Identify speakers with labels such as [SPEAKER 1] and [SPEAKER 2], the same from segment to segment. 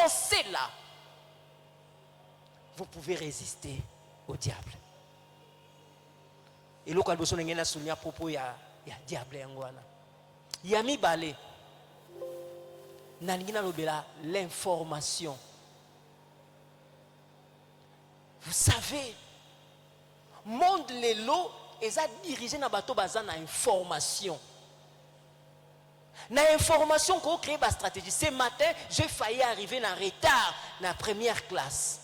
[SPEAKER 1] pensées-là, vous pouvez résister au diable. Et là, quand vous avez à propos, il y a diable. Il y a mis balé. L'information. Vous savez, monde les lots, ils ont dirigé dans bateau bazan à information. Na information qu'on crée ma stratégie. Ce matin, j'ai failli arriver en retard dans la première classe.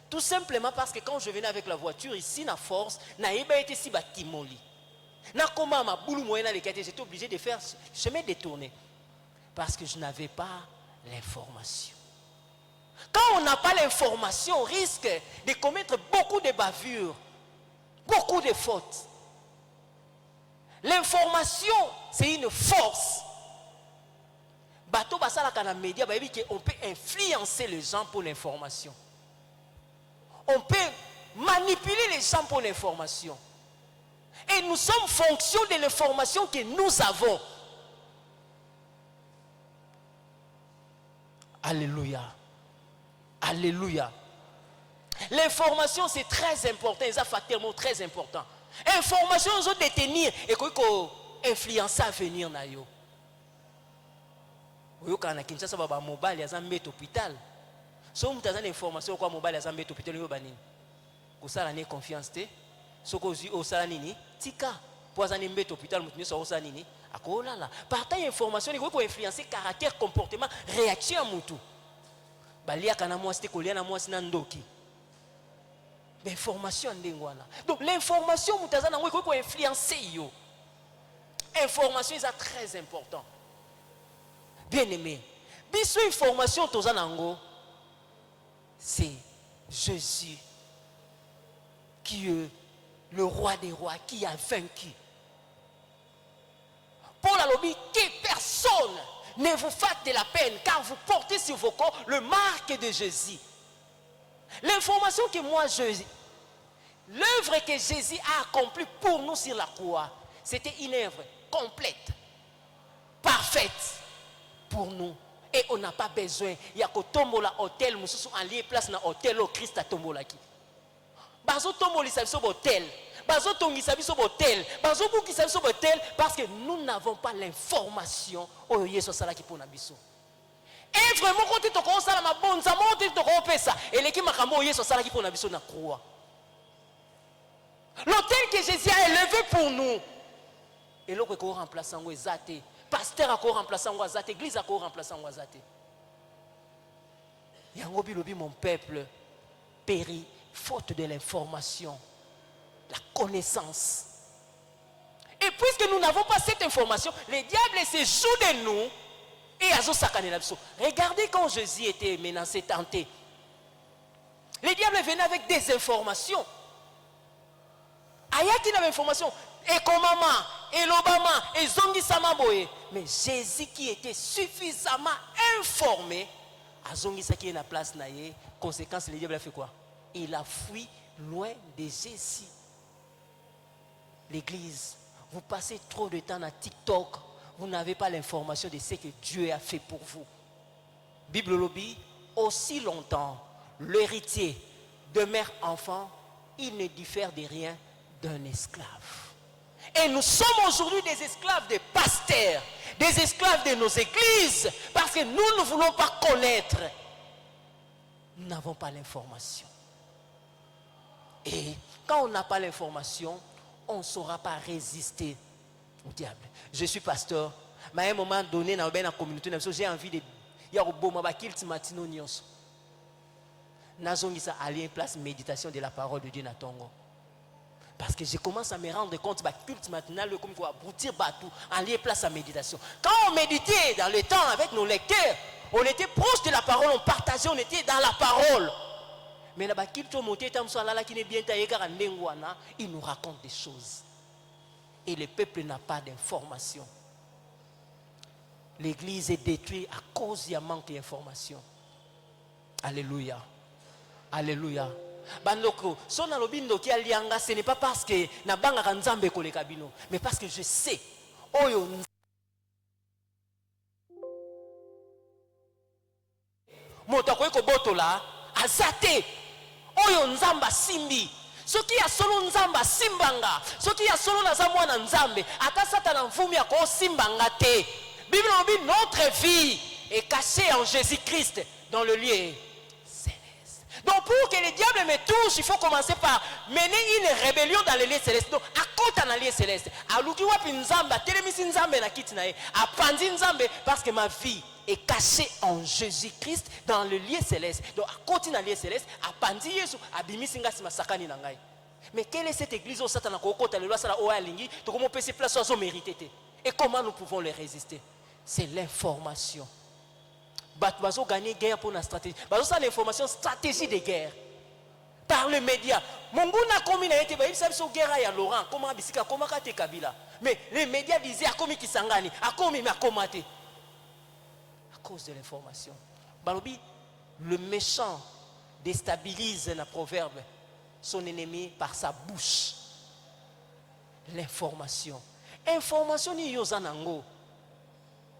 [SPEAKER 1] Tout simplement parce que quand je venais avec la voiture ici, na force, na été si batimoli. Na comment ma boulou moyenne les quartiers, j'étais obligé de faire chemin détourné parce que je n'avais pas l'information. Quand on n'a pas l'information, on risque de commettre beaucoup de bavures, beaucoup de fautes. L'information, c'est une force. Bateau basala kana média, on peut influencer les gens pour l'information. On peut manipuler les gens pour l'information. Et nous sommes fonction de l'information que nous avons. Alléluia. Alléluia. L'information, c'est très important. C'est un facteur très important. Information, nous devons détenir et qu'on influencer à venir. Vous avez un Kinshasa, mobile, il y a un hôpital. Si vous avez une information, quoi mobile, il y a un hôpital, vous avez confiance. Si vous avez une information, tika. Pour un hôpital, vous avez une information. Partage information, vous pouvez influencer caractère, comportement, réaction à mutu. Balia kana mwasi kolia na mwasi na ndoki. L'information ndengwana. Donc l'information mutaza na ngwe ko influencer yo. Information est très important. Bien aimé. Biso information toza nango c'est Jésus qui est le roi des rois qui a vaincu. Paul a dit que personne ne vous fasse de la peine car vous portez sur vos corps le marque de Jésus. L'information que moi l'œuvre que Jésus a accomplie pour nous sur la croix, c'était une œuvre complète, parfaite pour nous. Et on n'a pas besoin. Il y a que tombola hôtel, nous sommes en lieu place dans hôtel au Christ à tombola qui. Bazo tomboli sa biso hôtel. Bazo tongi sa biso hôtel. Bazo buki sa biso hôtel parce que nous n'avons pas l'information au Yesu sala qui pour na biso. Et vraiment quand tu te commences à la bonne ça monte tu te rompes ça et l'équipe makambo Yesu sala qui pour na biso na croix. L'hôtel que Jésus a élevé pour nous. Et l'autre ko remplaçant ngo ezate. Pasteur a ko remplaçant ngo ezate, église a ko remplaçant ngo ezate. Yango bilobi mon peuple périt faute de l'information, la connaissance. Et puisque nous n'avons pas cette information, le diable se joue de nous et azo sakane la biso. Regardez quand Jésus était menacé, tenté. Le diable venait avec des informations. Ayaki na information. Et comment, et l'Obama, et Zongi Samaboye. Mais Jésus qui était suffisamment informé, a Zongi sa qui est la place naïe, conséquence, le diable a fait quoi? Il a fui loin de Jésus. L'église, vous passez trop de temps à TikTok, vous n'avez pas l'information de ce que Dieu a fait pour vous. Bible lobby, aussi longtemps, l'héritier demeure enfant, il ne diffère de rien d'un esclave. Et nous sommes aujourd'hui des esclaves des pasteurs, des esclaves de nos églises, parce que nous ne voulons pas connaître. Nous n'avons pas l'information. Et quand on n'a pas l'information, on ne saura pas résister au diable. Je suis pasteur, mais à un moment donné, dans la communauté, j'ai envie de... Il y a un beau moment, il y a un place méditation de la parole de Dieu dans Tongo. Parce que je commence à me rendre compte que le culte matinal, comme quoi, aboutir batou, en lieu place à méditation. Quand on méditait dans le temps avec nos lecteurs, on était proche de la parole, on partageait, on était dans la parole. Mais là-bas, il nous raconte des choses. Et le peuple n'a pas d'information. L'église est détruite à cause d'un manque d'information. Alléluia. Alléluia. Bandoko, son alobindo qui alianga, ce n'est pas parce que na banga kanzambe koleka bino, mais parce que je sais. Oyo moto akoki kobotola azate oyo nzamba simbi soki ya solo nzamba simbanga soki ya solo naza mwana nzambe ata satana mvumi ako simbanga te. Bible dit notre vie est cachée en Jésus-Christ dans le lieu céleste. Donc pour que le diable me touche, il faut commencer par mener une rébellion dans le lieu céleste. Donc à côté dans le lieu céleste, aluki wapi nzamba telemisi nzambe na kiti na ye apandi nzambe parce que ma vie est cachée en Jésus-Christ dans le lieu céleste. Donc à côté dans le lieu céleste, apandi Yesu abimisi ngasi masakani na ngai. Mais quelle est cette église au Satan a kokota le loi sala o alingi to comment peut se placer sans mériter et comment nous pouvons les résister? C'est l'information. Bazo gagner guerre pour la stratégie. Bazo ça l'information stratégie de guerre par le média. Monguna komi na été ba il sabe so guerre ya Laurent comment bisika comment kate Kabila. Mais les médias disaient a komi Kisangani, a komi ma komate. À cause de l'information. Balobi le méchant déstabilise le proverbe son ennemi par sa bouche. L'information. Information ni yozanango.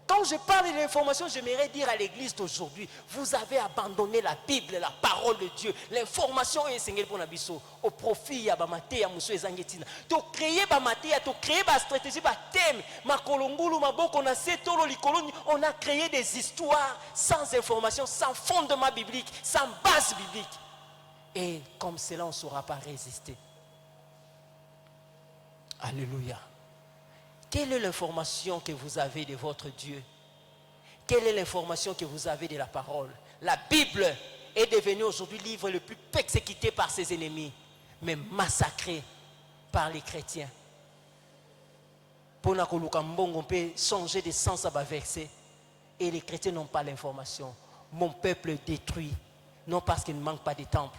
[SPEAKER 1] Quand je parle de l'information, j'aimerais dire à l'église d'aujourd'hui, vous avez abandonné la Bible, la parole de Dieu. L'information est Seigneur pour Nabiso. Au profit, ya bamate ya muso ezangetina. To créer bamate ya, to créer ba stratégie, ba thème. Ma kolongulu, ma boko na setolo likoloni. On a créé des histoires sans information, sans fondement biblique, sans base biblique. Et comme cela, on ne saura pas résister. Alléluia. Quelle est l'information que vous avez de votre Dieu? Quelle est l'information que vous avez de la parole? La Bible est devenue aujourd'hui le livre le plus persécuté par ses ennemis, mais massacré par les chrétiens. Pour on peut changer de sens à verset. Et les chrétiens n'ont pas l'information. Mon peuple est détruit, non parce qu'il ne manque pas de temple.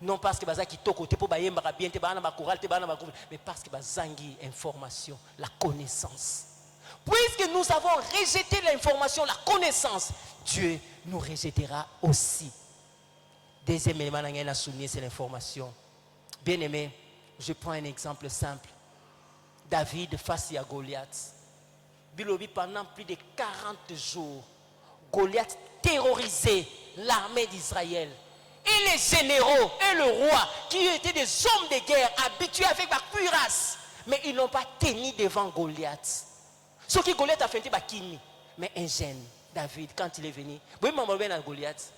[SPEAKER 1] Non parce que bazaki toko te po bayemba bien te bana ba chorale te bana ba mais parce que bazangi information, la connaissance. Puisque nous avons rejeté l'information, la connaissance, Dieu nous rejettera aussi. Deuxième élément à souligner, c'est l'information. Bien aimé, je prends un exemple simple. David face à Goliath. Bilobi pendant plus de 40 jours, Goliath terrorisait l'armée d'Israël. Et les généraux et le roi, qui étaient des hommes de guerre habitués avec la cuirasse, mais ils n'ont pas tenu devant Goliath. Ce qui Goliath a fait, c'est Kimi. Mais un jeune, David, quand il est venu, vous voyez, Goliath.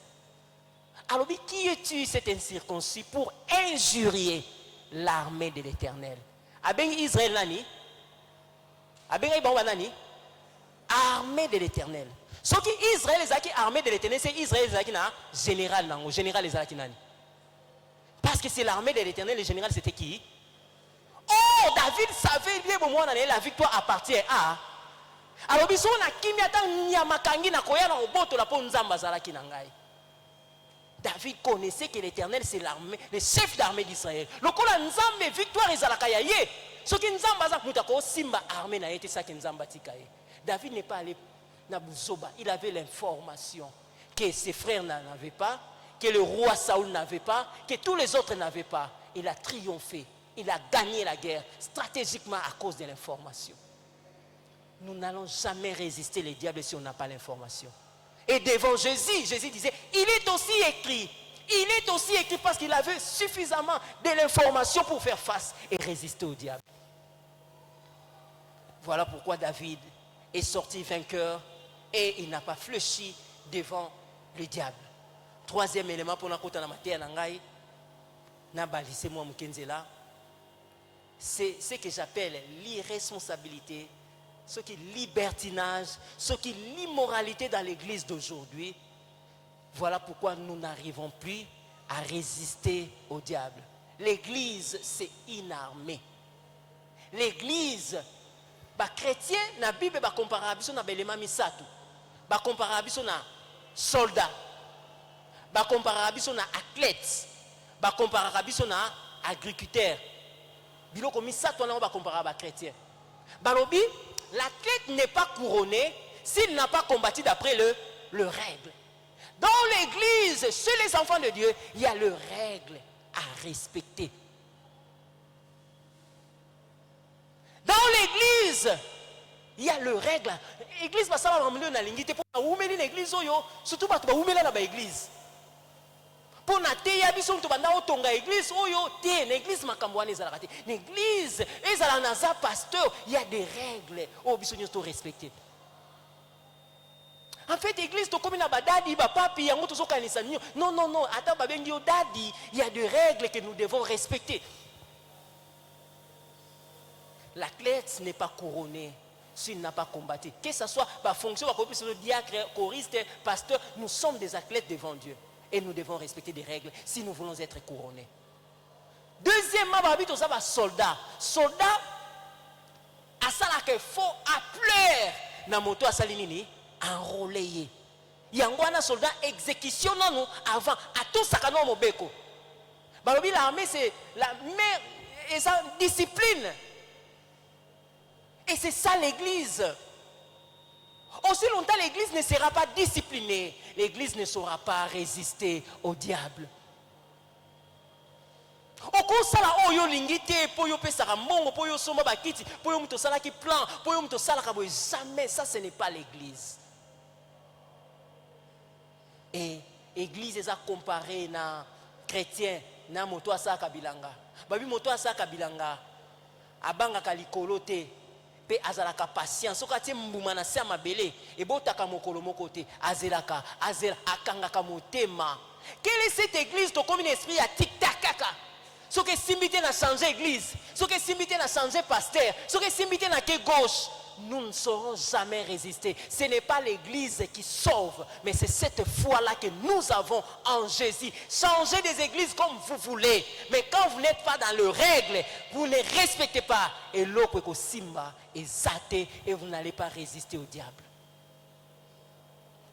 [SPEAKER 1] Alors, qui est-tu cet incirconcis pour injurier l'armée de l'Éternel? Aben Israël nani? Aben Ibawa nani? Armée de l'Éternel. Ce qui Israël est armée de l'Éternel, c'est Israël est général. Le général est nani? Parce que c'est l'armée de l'Éternel, le général c'était qui? Oh, David savait bien que la victoire appartient à. Alors, si on a kimi ata nyamakangi na koya na oboto la po nzamba zalaki na ngai. David connaissait que l'Éternel c'est l'armée, le chef d'armée d'Israël. Lokola nzambe victoire ezalaka ya ye. Soki nzamba za mutako simba armée na yete sa ke nzamba tikaye. David n'est pas allé na buzoba, il avait l'information que ses frères n'avaient pas, que le roi Saoul n'avait pas, que tous les autres n'avaient pas. Il a triomphé, il a gagné la guerre stratégiquement à cause de l'information. Nous n'allons jamais résister les diables si on n'a pas l'information. Et devant Jésus, Jésus disait, il est aussi écrit. Il est aussi écrit parce qu'il avait suffisamment de l'information pour faire face et résister au diable. Voilà pourquoi David est sorti vainqueur et il n'a pas fléchi devant le diable. Troisième élément pour nous c'est ce que j'appelle l'irresponsabilité, ce qui est libertinage, ce qui est l'immoralité dans l'église d'aujourd'hui. Voilà pourquoi nous n'arrivons plus à résister au diable. L'église, c'est une armée. L'église, les chrétiens, dans la Bible, ils comparent à l'élément misatu. Ils comparent à soldats. Ils comparent à athlètes. Ils comparent à agriculteurs. Biloko misatu, on va comparer à chrétiens. Balobi, l'athlète n'est pas couronné s'il n'a pas combattu d'après le règle. Dans l'église, chez les enfants de Dieu, il y a le règle à respecter. Dans l'église, Il y a le règle. L'église va savoir milieu na lingite pour oumeli l'église oyo, surtout ba tuba oumela na ba église. Pour na te ya biso to banda otonga église oyo te na église makambo wana ezala kati. L'église ezala na za pasteur, il y a des règles o biso nyoto respecter. En fait, l'église, comme il y a des daddy, des papi, non, non, non, attends, daddy, il y a des règles que nous devons respecter. L'athlète n'est pas couronné s'il n'a pas combattu. Que ce soit par fonction, le diacre, choriste, pasteur, nous sommes des athlètes devant Dieu. Et nous devons respecter des règles si nous voulons être couronnés. Deuxièmement, nous avons soldat. Soldat, à ça, il faut appeler dans moto à Salinini. Enrôlé. Il y a un soldat exécution nous avant à tout ça que nous mobeko. L'armée c'est la meilleure discipline. Et c'est ça l'église. Aussi longtemps l'église ne sera pas disciplinée, l'église ne saura pas résister au diable. Okosala oyo lingite po yo pesaka mbongo po yo soma bakiti po yo muto sala ki plan po yo muto sala ka boy jamais ça ce n'est pas l'église. Et l'église est comparée na chrétien na moto asaka bilanga. Babi moto asaka bilanga abanga kalikolo te pe azalaka patience soka tie mbuma na sia mabele e botaka mokolo moko te azelaka azela akangaka motema. Quelle est cette église to comme un esprit à tic tac kaka. Ce que Simbité n'a changé l'église, ce que Simbité n'a changé pasteur, ce que Simbité n'a que gauche, nous ne saurons jamais résister. Ce n'est pas l'église qui sauve, mais c'est cette foi-là que nous avons en Jésus. Changez des églises comme vous voulez, mais quand vous n'êtes pas dans les règles, vous ne respectez pas. Et l'autre est simba, est zaté, et vous n'allez pas résister au diable.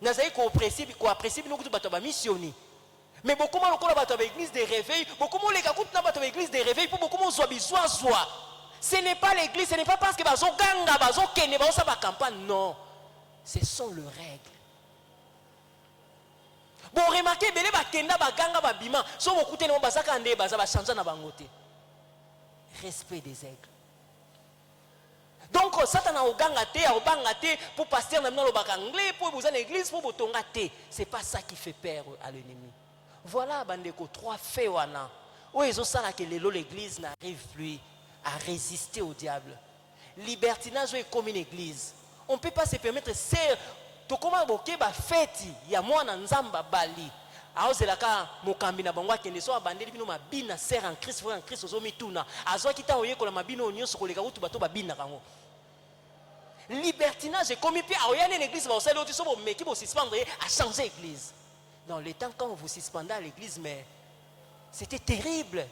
[SPEAKER 1] Nous avons apprécié nous missionner. Mais beaucoup de l'église de réveil, beaucoup de l'église de réveil, pour beaucoup de ce n'est pas l'église, ce n'est pas parce que bazo ganga, bazo kene, bazo sa campagne, non. Ce sont les règles. Bon, remarquez, belé ba kenda ba ganga ba bima, so mo kute no bazaka ande baza ba chanja na bangote. Respect des règles. Donc Satan au ganga te, au banga te, pour pasteur na lo bakanglé, pour vous en église, pour botonga te. C'est pas ça qui fait peur à l'ennemi. Voilà bandeko trois faits wana. Où ils ont ça que l'église n'arrive plus à résister au diable. Libertinage est comme une église. On ne peut pas se permettre c'est to comment boké ba fête ya mwana nzamba bali. Aozelaka mokambi na bangwa kende so abandeli bino mabina ser en Christ frère en Christ ozomituna. Azwa kita oyekola mabino nyonso koleka utu bato babina kango. Libertinage est comme puis aoyane une église ba osali otiso bo meki bo suspendre à changer église. Dans le temps quand vous suspendez à l'église, mais c'était terrible.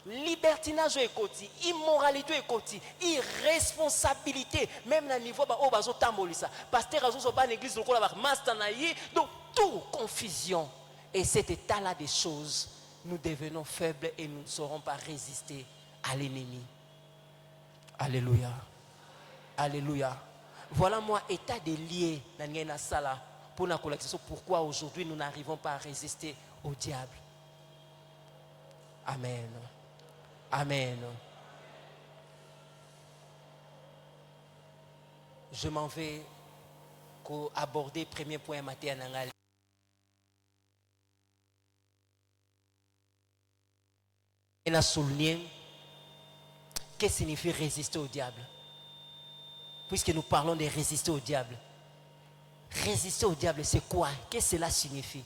[SPEAKER 1] Libertinage est côté, immoralité est côté, irresponsabilité, même à niveau où bazo tambolisa. Pasteur azo ba l'église lokola ba master na ye, donc tout confusion. Et cet état-là des choses, nous devenons faibles et nous ne saurons pas résister à l'ennemi. Alléluia. Alléluia. Voilà moi état des liés dans la sala. Pour la collection, pourquoi aujourd'hui nous n'arrivons pas à résister au diable. Amen. Amen. Je m'en vais aborder le premier point matin. On a souligné qu'est-ce que signifie résister au diable. Puisque nous parlons de résister au diable. Résister au diable, c'est quoi? Qu'est-ce que cela signifie?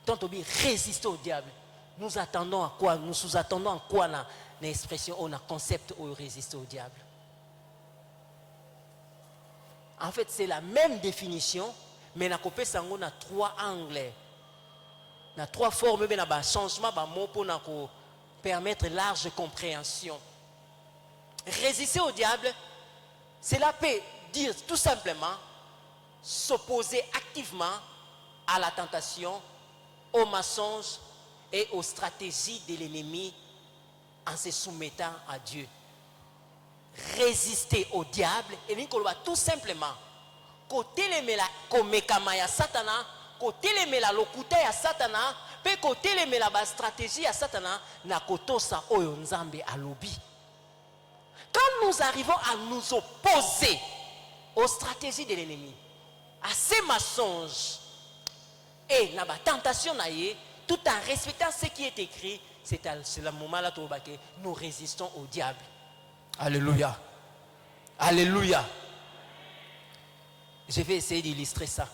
[SPEAKER 1] Tant on dit résister au diable, nous attendons à quoi? Nous sous-attendons à quoi dans l'expression, on a concept où résister au diable? En fait, c'est la même définition, mais on a trois angles. On a trois formes, mais on a un changement pour permettre large compréhension. Résister au diable, cela peut dire tout simplement s'opposer activement à la tentation, aux mensonges et aux stratégies de l'ennemi en se soumettant à Dieu. Résister au diable, et tout simplement, côté les mela komekama ya satana, côté les mela lokuta ya satana, pe côté les mela ba stratégie ya satana, na kotosa oyo nzambe alobi. Quand nous arrivons à nous opposer aux stratégies de l'ennemi, à ses mensonges et à la tentation, tout en respectant ce qui est écrit, c'est le moment là où nous résistons au diable. Alléluia. Alléluia. Je vais essayer d'illustrer ça.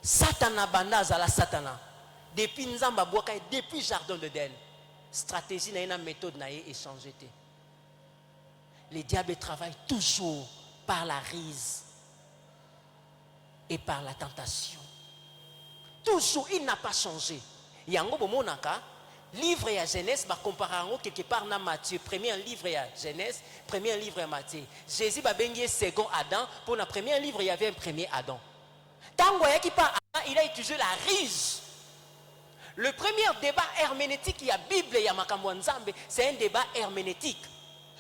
[SPEAKER 1] Satana bandaza la Satana. Depuis Nzamba Boaka et depuis Jardin de Del. Stratégie na méthode na échangé. Les diables travaillent toujours par la rise et par la tentation. Toujours, il n'a pas changé. Yango bomonaka, livre à Genèse, va comparer quelque part dans Matthieu. Premier livre à Genèse, premier livre à Matthieu. Jésus va bengier second Adam. Pour le premier livre, il y avait un premier Adam. Tango qui part Adam, il a utilisé la rise. Le premier débat herméneutique, il y a Bible, il y a Makambo Nzambe, c'est un débat herméneutique.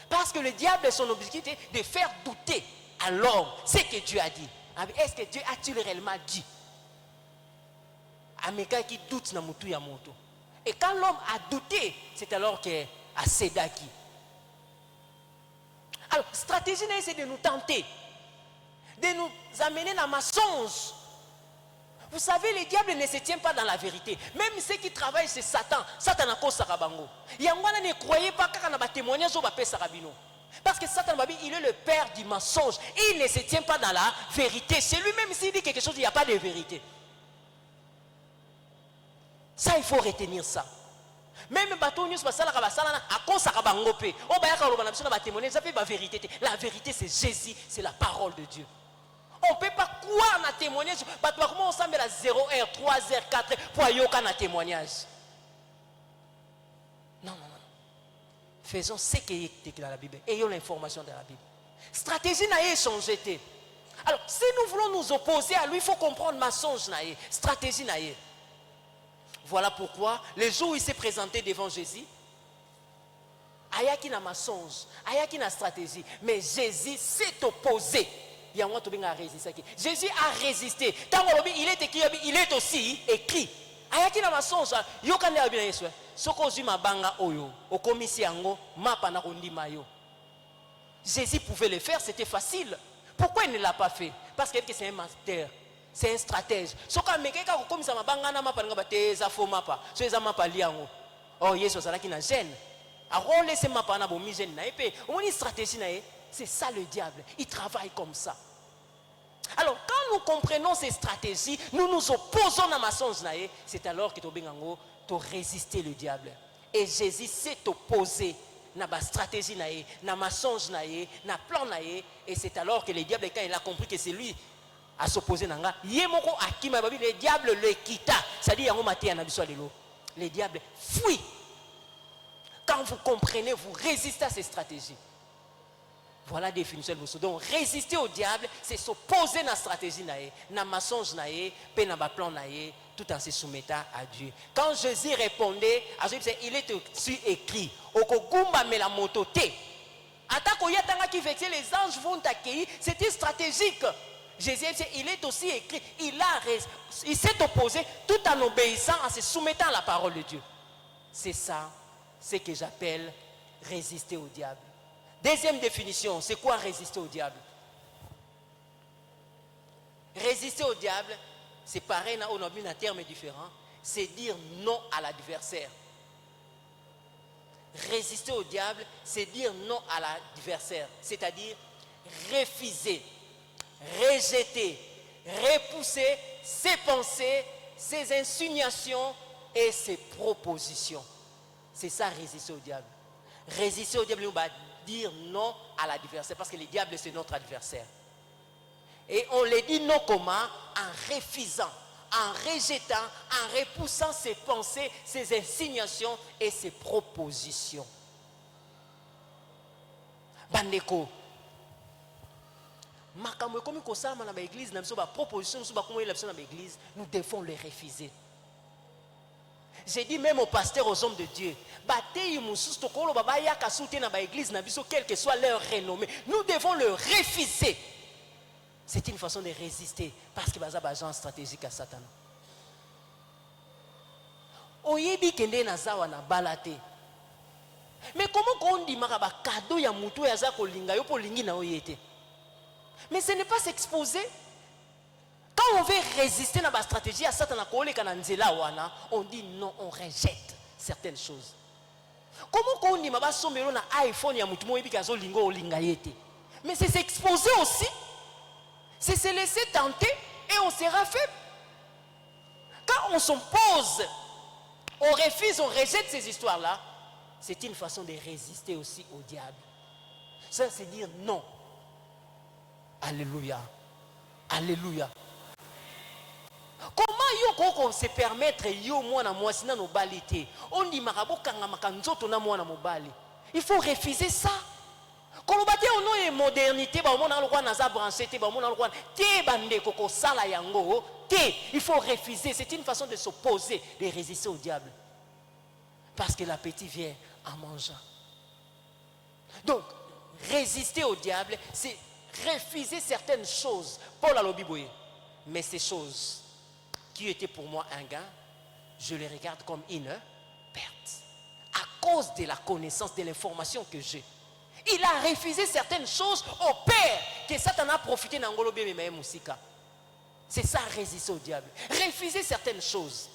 [SPEAKER 1] Parce que le diable est son objectif de faire douter à l'homme ce que Dieu a dit. Est-ce que Dieu a-t-il réellement dit? Ameka qui doute na mutu ya moto. Et quand l'homme a douté, c'est alors que a cédaki. Alors, stratégie c'est de nous tenter, de nous amener dans mensonge. Vous savez, le diable ne se tient pas dans la vérité. Même ceux qui travaillent, c'est Satan. Satan a cause Sarabango. Yangwana ne croyez pas qu'il y a des témoignages au Bapé Sarabino. Parce que Satan, il est le père du mensonge. Il ne se tient pas dans la vérité. C'est lui-même s'il dit quelque chose, il n'y a pas de vérité. Ça, il faut retenir ça. Même bateau news basala kabasala a cause Sarabango pe. O bayaka robana biso na ba témoignages, ça fait la vérité. La vérité, c'est Jésus, c'est la parole de Dieu. On ne peut pas croire dans le témoignage. Comment on s'en met à 0h, 3h, 4h pour y avoir un témoignage. Non, non, non. Faisons ce qui est écrit dans la Bible. Ayons l'information de la Bible. Stratégie n'a changé. Alors, si nous voulons nous opposer à lui, il faut comprendre mensonge n'a stratégie n'a. Voilà pourquoi, le jour où il s'est présenté devant Jésus, Ayaki n'a mensonge, Ayaki n'a stratégie, mais Jésus s'est opposé. Jésus a résisté. Il est aussi écrit. Ayaki na mensonge. Yokane abina Yesu. Soko zuma banga oyo. Okomisi yango mapa na kondima yo. Jésus pouvait le faire, c'était facile. Pourquoi il ne l'a pas fait? Parce que c'est un master, c'est un stratège. Soko amekeka kokomisa mabanga na mapa nga bateza fo mapa. So eza mapa liango. Oh Yesu zalaki na gêne. Alors laisse mapa na bomi gêne na epé. On une stratégie na e. C'est ça le diable. Il travaille comme ça. Alors, quand nous comprenons ces stratégies, nous nous opposons à la mensonge. C'est alors que tu résister le diable. Et Jésus s'est opposé à la stratégie, à la mensonge, à la plan. Et c'est alors que le diable, quand il a compris que c'est lui à s'opposer, le diable le quitta. C'est-à-dire, le diable fuit. Quand vous comprenez, vous résistez à ces stratégies. Voilà la définition de nous. Donc, résister au diable, c'est s'opposer à la stratégie, à la mensonge, à la plan, tout en se soumettant à Dieu. Quand Jésus répondait, il est aussi écrit, les anges vont t'accueillir, c'était stratégique. Jésus, il est aussi écrit, il s'est opposé tout en obéissant, en se soumettant à la parole de Dieu. C'est ça, ce que j'appelle résister au diable. Deuxième définition, c'est quoi résister au diable? Résister au diable, c'est pareil, on a mis un terme différent, c'est dire non à l'adversaire. Résister au diable, c'est dire non à l'adversaire, c'est-à-dire refuser, rejeter, repousser ses pensées, ses insinuations et ses propositions. C'est ça, résister au diable. Résister au diable, dire non à l'adversaire, parce que le diable c'est notre adversaire. Et on le dit non comment? En refusant, en rejetant, en repoussant ses pensées, ses insinuations et ses propositions. Bandeko, makambo comme kosama na ba église na biso ba proposition biso ba komo la biso na ba église, nous devons les refuser. J'ai dit même aux pasteurs, aux hommes de Dieu, quelle que soit leur renommée, nous devons le refuser. C'est une façon de résister parce que c'est un agent stratégique à Satan. Oyebi kende na zawa na balate. Mais comment on dit maraba cadeau ya mutu ya za kolinga yo polingi na oyete? Mais ce n'est pas s'exposer. Quand on veut résister à la stratégie à Satan on dit non, on rejette certaines choses. Comment on dit maba sombelo na iPhone ya mutu mo ebikazo lingo olinga yete? Mais c'est s'exposer aussi. C'est se laisser tenter et on sera faible. Quand on s'oppose, on refuse, on rejette ces histoires-là, c'est une façon de résister aussi au diable. Ça, c'est dire non. Alléluia. Alléluia. Comment yo se permettre yo mwana mwasi na no balite? On dit marabo kanga makanzoto na mwana mobali. Il faut refuser ça. Quand on bâtit au nom de modernité, bah on a le droit naza branché, bah on a le droit té bande koko sala yango té. Il faut refuser. C'est une façon de s'opposer, de résister au diable. Parce que l'appétit vient en mangeant. Donc, résister au diable, c'est refuser certaines choses. Paul a l'obiboye. Mais ces choses qui étaient pour moi un gain, je les regarde comme une perte. À cause de la connaissance, de l'information que j'ai. Il a refusé certaines choses au Père que Satan a profité dans Ngolo Bememe Moussika. C'est ça, résister au diable. Refuser certaines choses.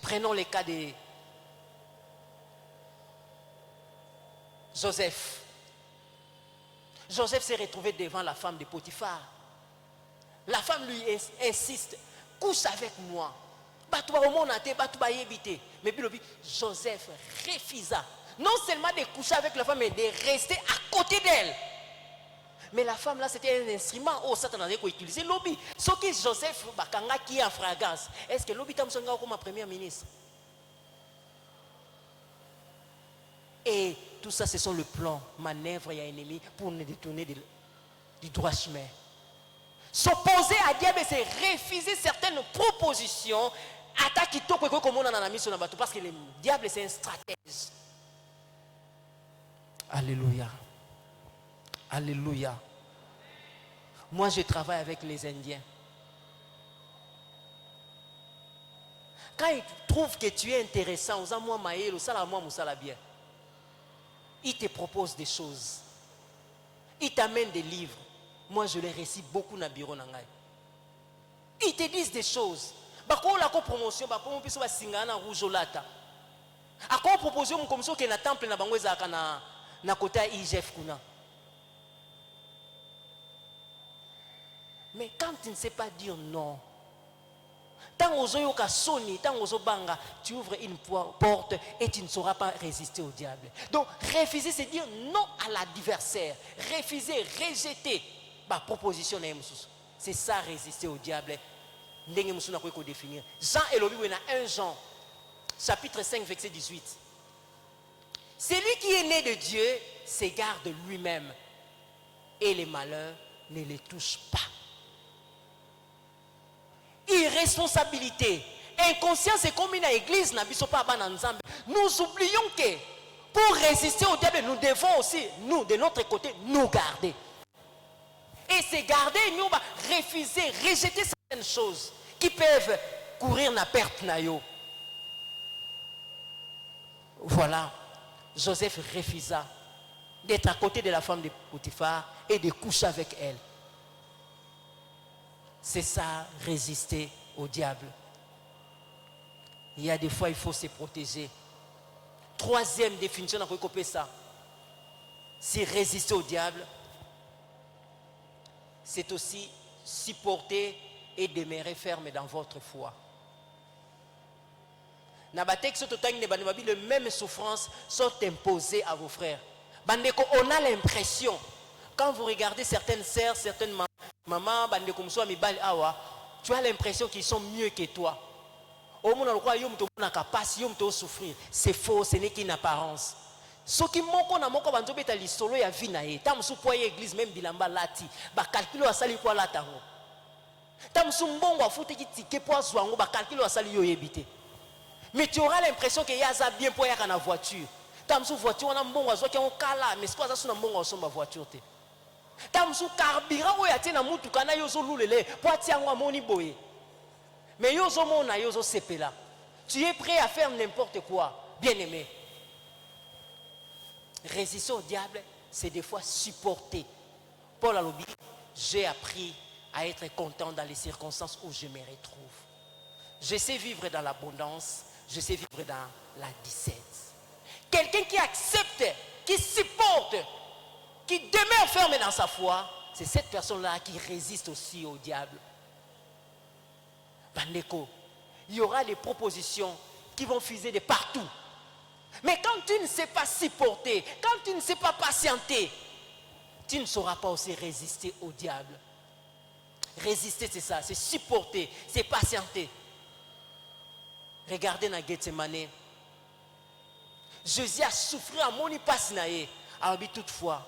[SPEAKER 1] Prenons le cas de Joseph. Joseph s'est retrouvé devant la femme de Potiphar. La femme lui insiste, couche avec moi. Mais puis Joseph refusa. Non seulement de coucher avec la femme, mais de rester à côté d'elle. Mais la femme là, c'était un instrument. Oh, Satan a utilisé lobby. Ce qui Joseph Bakanga qui est en fragance. Est-ce que lobby Tamsonga comme premier ministre? Et tout ça, ce sont le plan, manœuvre et ennemi pour nous détourner du droit chemin. S'opposer à Dieu, c'est refuser certaines propositions. Attaque comme on a mis sur la bateau. Parce que le diable, c'est un stratège. Alléluia. Alléluia. Moi, je travaille avec les Indiens. Quand ils trouvent que tu es intéressant, ils te proposent des choses. Ils t'amènent des livres. Moi, je les récite beaucoup dans le bureau. Ils te disent des choses. Bako la promotion, bako on peut se singana rouge lata. A quoi proposition comme ça que na temple na bango ezaka na côté IGF kuna. Mais quand tu ne sais pas dire non, tant aux oyoka soni, tant aux banga, tu ouvres une porte et tu ne sauras pas résister au diable. Donc refuser, c'est dire non à l'adversaire. Refuser, rejeter ma proposition. C'est ça, résister au diable. Jean et Lobi, 1 Jean, chapitre 5, verset 18. Celui qui est né de Dieu s'égare de lui-même et les malheurs ne les touchent pas. Irresponsabilité, inconscience et comme une église, nous oublions que pour résister au diable, nous devons aussi, nous, de notre côté, nous garder. Et c'est garder, nous, refuser, rejeter certaines choses qui peuvent courir na perte na yo. Voilà, Joseph refusa d'être à côté de la femme de Potiphar et de coucher avec elle. C'est ça, résister au diable. Il y a des fois, il faut se protéger. Troisième définition, on a recopié ça. C'est résister au diable. C'est aussi supporter et demeurer ferme dans votre foi. Les mêmes souffrances sont imposées à vos frères. On a l'impression, quand vous regardez certaines sœurs, certaines mamans, tu as l'impression qu'ils sont mieux que toi. C'est faux, ce n'est qu'une apparence. Ce qui moko na moko banzo beta lisolo ya vie na ye tamsu po ye église même bilamba lati ba calculo asali kwa latango tamsu mbongo afuti ki tike po azwango ba calculo asali yo yebite. Mais tu auras l'impression que yaza bien po ya kana voiture tamsu voiture na mbongo azwa ki on kala mais quoi ça suna mbongo osomba voiture te tamsu carburant oya te na mutu kana yo zo lulele po atiango amoni boye mais yo zo mona yo zo sepela. Tu es prêt à faire n'importe quoi. Bien-aimé, résister au diable, c'est des fois supporter. Paul a dit, j'ai appris à être content dans les circonstances où je me retrouve. Je sais vivre dans l'abondance, je sais vivre dans la disette. Quelqu'un qui accepte, qui supporte, qui demeure ferme dans sa foi, c'est cette personne-là qui résiste aussi au diable. Bandeko, il y aura des propositions qui vont fuser de partout. Mais quand tu ne sais pas supporter, quand tu ne sais pas patienter, tu ne sauras pas aussi résister au diable. Résister, c'est ça, c'est supporter, c'est patienter. Regardez dans Gethsemane. Jésus a souffert à mon ipasinaye. Alors toutefois,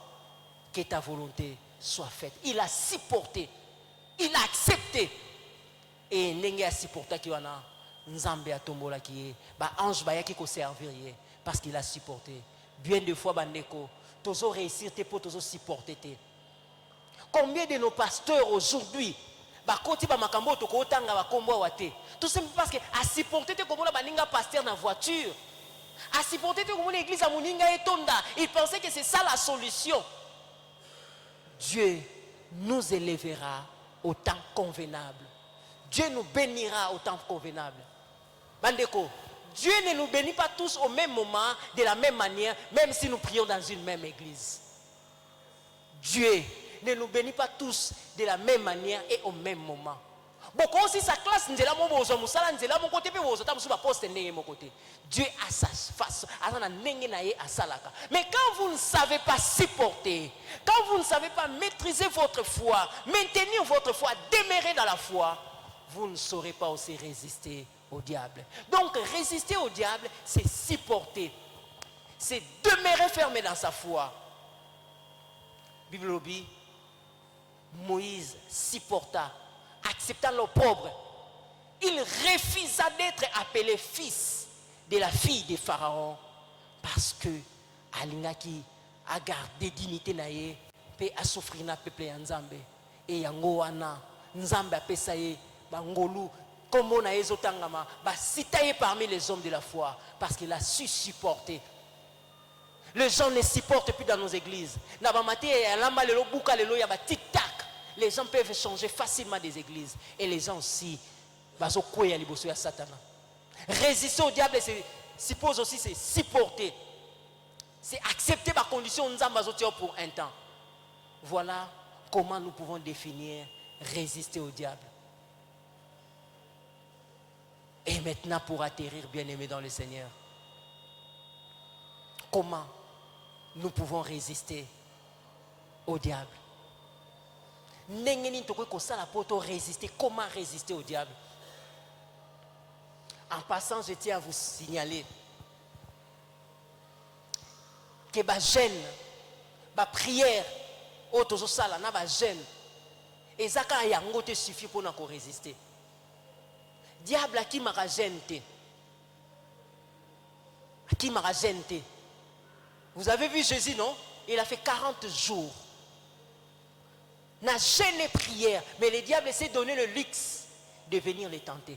[SPEAKER 1] que ta volonté soit faite. Il a supporté, il a accepté. Et il a supporté qu'il y a Nzambe a tombola qui est, ange baya qui ko servir parce qu'il a supporté. Bien de fois bandeko, tozo réussir te pour tozo supporter te. Combien de nos pasteurs aujourd'hui bakoti ba makambo to ko tanga ba kombo wate. Tout simplement parce que à supporter te comme la baninga pasteur dans voiture. À supporter te comme l'église à moninga etonda, il pensait que c'est ça la solution. Dieu nous élèvera au temps convenable. Dieu nous bénira au temps convenable. Bandeko, Dieu ne nous bénit pas tous au même moment, de la même manière, même si nous prions dans une même église. Dieu ne nous bénit pas tous de la même manière et au même moment. Beaucoup aussi sa classe, Dieu a sa façon. Mais quand vous ne savez pas supporter, quand vous ne savez pas maîtriser votre foi, maintenir votre foi, demeurer dans la foi, vous ne saurez pas aussi résister au diable. Donc résister au diable, c'est supporter. C'est demeurer fermé dans sa foi. Bible dit, Moïse supporta, acceptant l'opprobre. Il refusa d'être appelé fils de la fille de Pharaon parce que alingaki a gardé dignité naye pe a souffrir na peuple ya Nzambe et yango wana Nzambe apesa ye bangolu comme on a ezotangama ba citaye parmi les hommes de la foi parce qu'il a su supporter. Les gens ne supportent plus dans nos églises. Les gens peuvent changer facilement des églises. Et les gens aussi, résister au diable, suppose aussi c'est supporter. C'est accepter ma condition pour un temps. Voilà comment nous pouvons définir résister au diable. Et maintenant pour atterrir bien aimé dans le Seigneur. Comment nous pouvons résister au diable? Résister. Comment résister au diable? En passant, je tiens à vous signaler que ma gêne, ma prière, auto sala na ma gêne, et ça quand yango te suffit pour nous résister. Diable à qui m'a gêne te? À qui m'a gêne te? Vous avez vu Jésus, non? Il a fait 40 jours. N'a jamais prière. Mais le diable s'est donné le luxe de venir les tenter.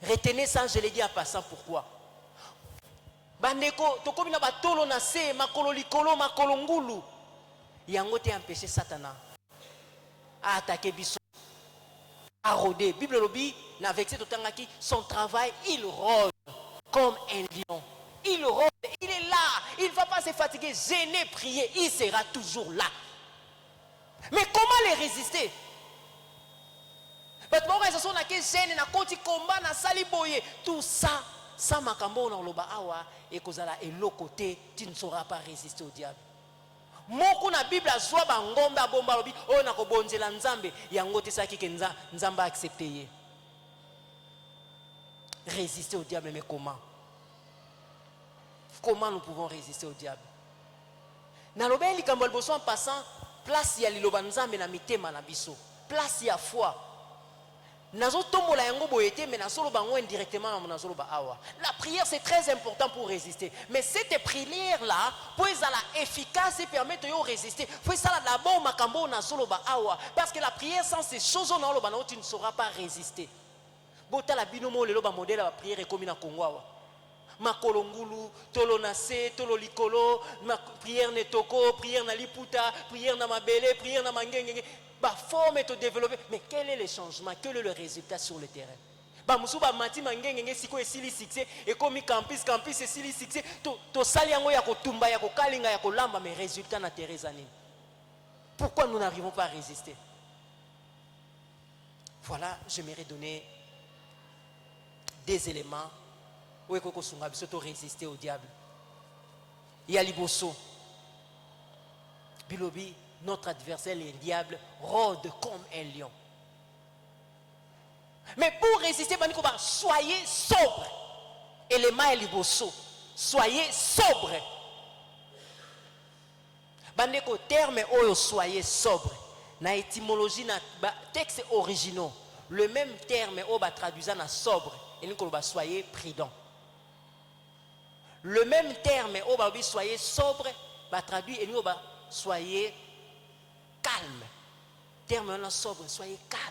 [SPEAKER 1] Retenez ça, je l'ai dit en passant, pourquoi? Bandeko, tokomi na batolo na se, makolo likolo, makolo ngulu. Yango te empêché Satan à attaquer biso, à rôder. Bible lobi, na vexé totangaki, son travail, il rôde comme un lion. Il rôde, il est là, il ne va pas se fatiguer, gêner, prier, il sera toujours là. Mais comment les résister? Tout ça, ça m'a et l'autre côté, tu ne sauras pas résister au diable. Moko na Bible azwa ba ngombe abomba lobi o na kobonzela Nzambe yango te saki ke Nzamba accepter. Résister au diable, mais comment? Comment nous pouvons résister au diable? Na lobe likambo liboso en passant place ya liloba Nzambe na mitema na biso, place ya foi. Nazo tombola yango boyete mais nasolo bango indirectement na nasolo ba awa. La prière c'est très important pour résister, mais cette prière là pour être efficace et permettre de résister, faut ça d'abord makambo na solo ba awa parce que la prière sans ces choses on tu ne sauras pas résister. Bota la binomo lelo ba modèle ba prière comme na Congo. Makolongulu, tolo na se, tolo likolo, prière netoko, prière na liputa, prière na mabele, prière na mangengenge. Ba forme to développer. Mais quel est le changement? Quel est le résultat sur le terrain? Ba musu ba mati mangengenge siko esili succès et comme campus esili succès to sali yango ya kotumba ya kokalinga ya kolamba mais résultat na Teresa nini? Pourquoi nous n'arrivons pas à résister? Voilà, j'aimerais donner des éléments où il faut résister au diable. Il y a Liboso. Bilobi, notre adversaire, le diable, rôde comme un lion. Mais pour résister, soyez sobre. Élément est Liboso. Soyez sobre. Bandeko terme oyo soyez sobre. Na étymologie na texte originaux. Le même terme au ba traduisant na sobre et nous soyez prudent. Le même terme au ba soyez sobre ba traduit et nous soyez calme. Terme na sobre, soyez calme.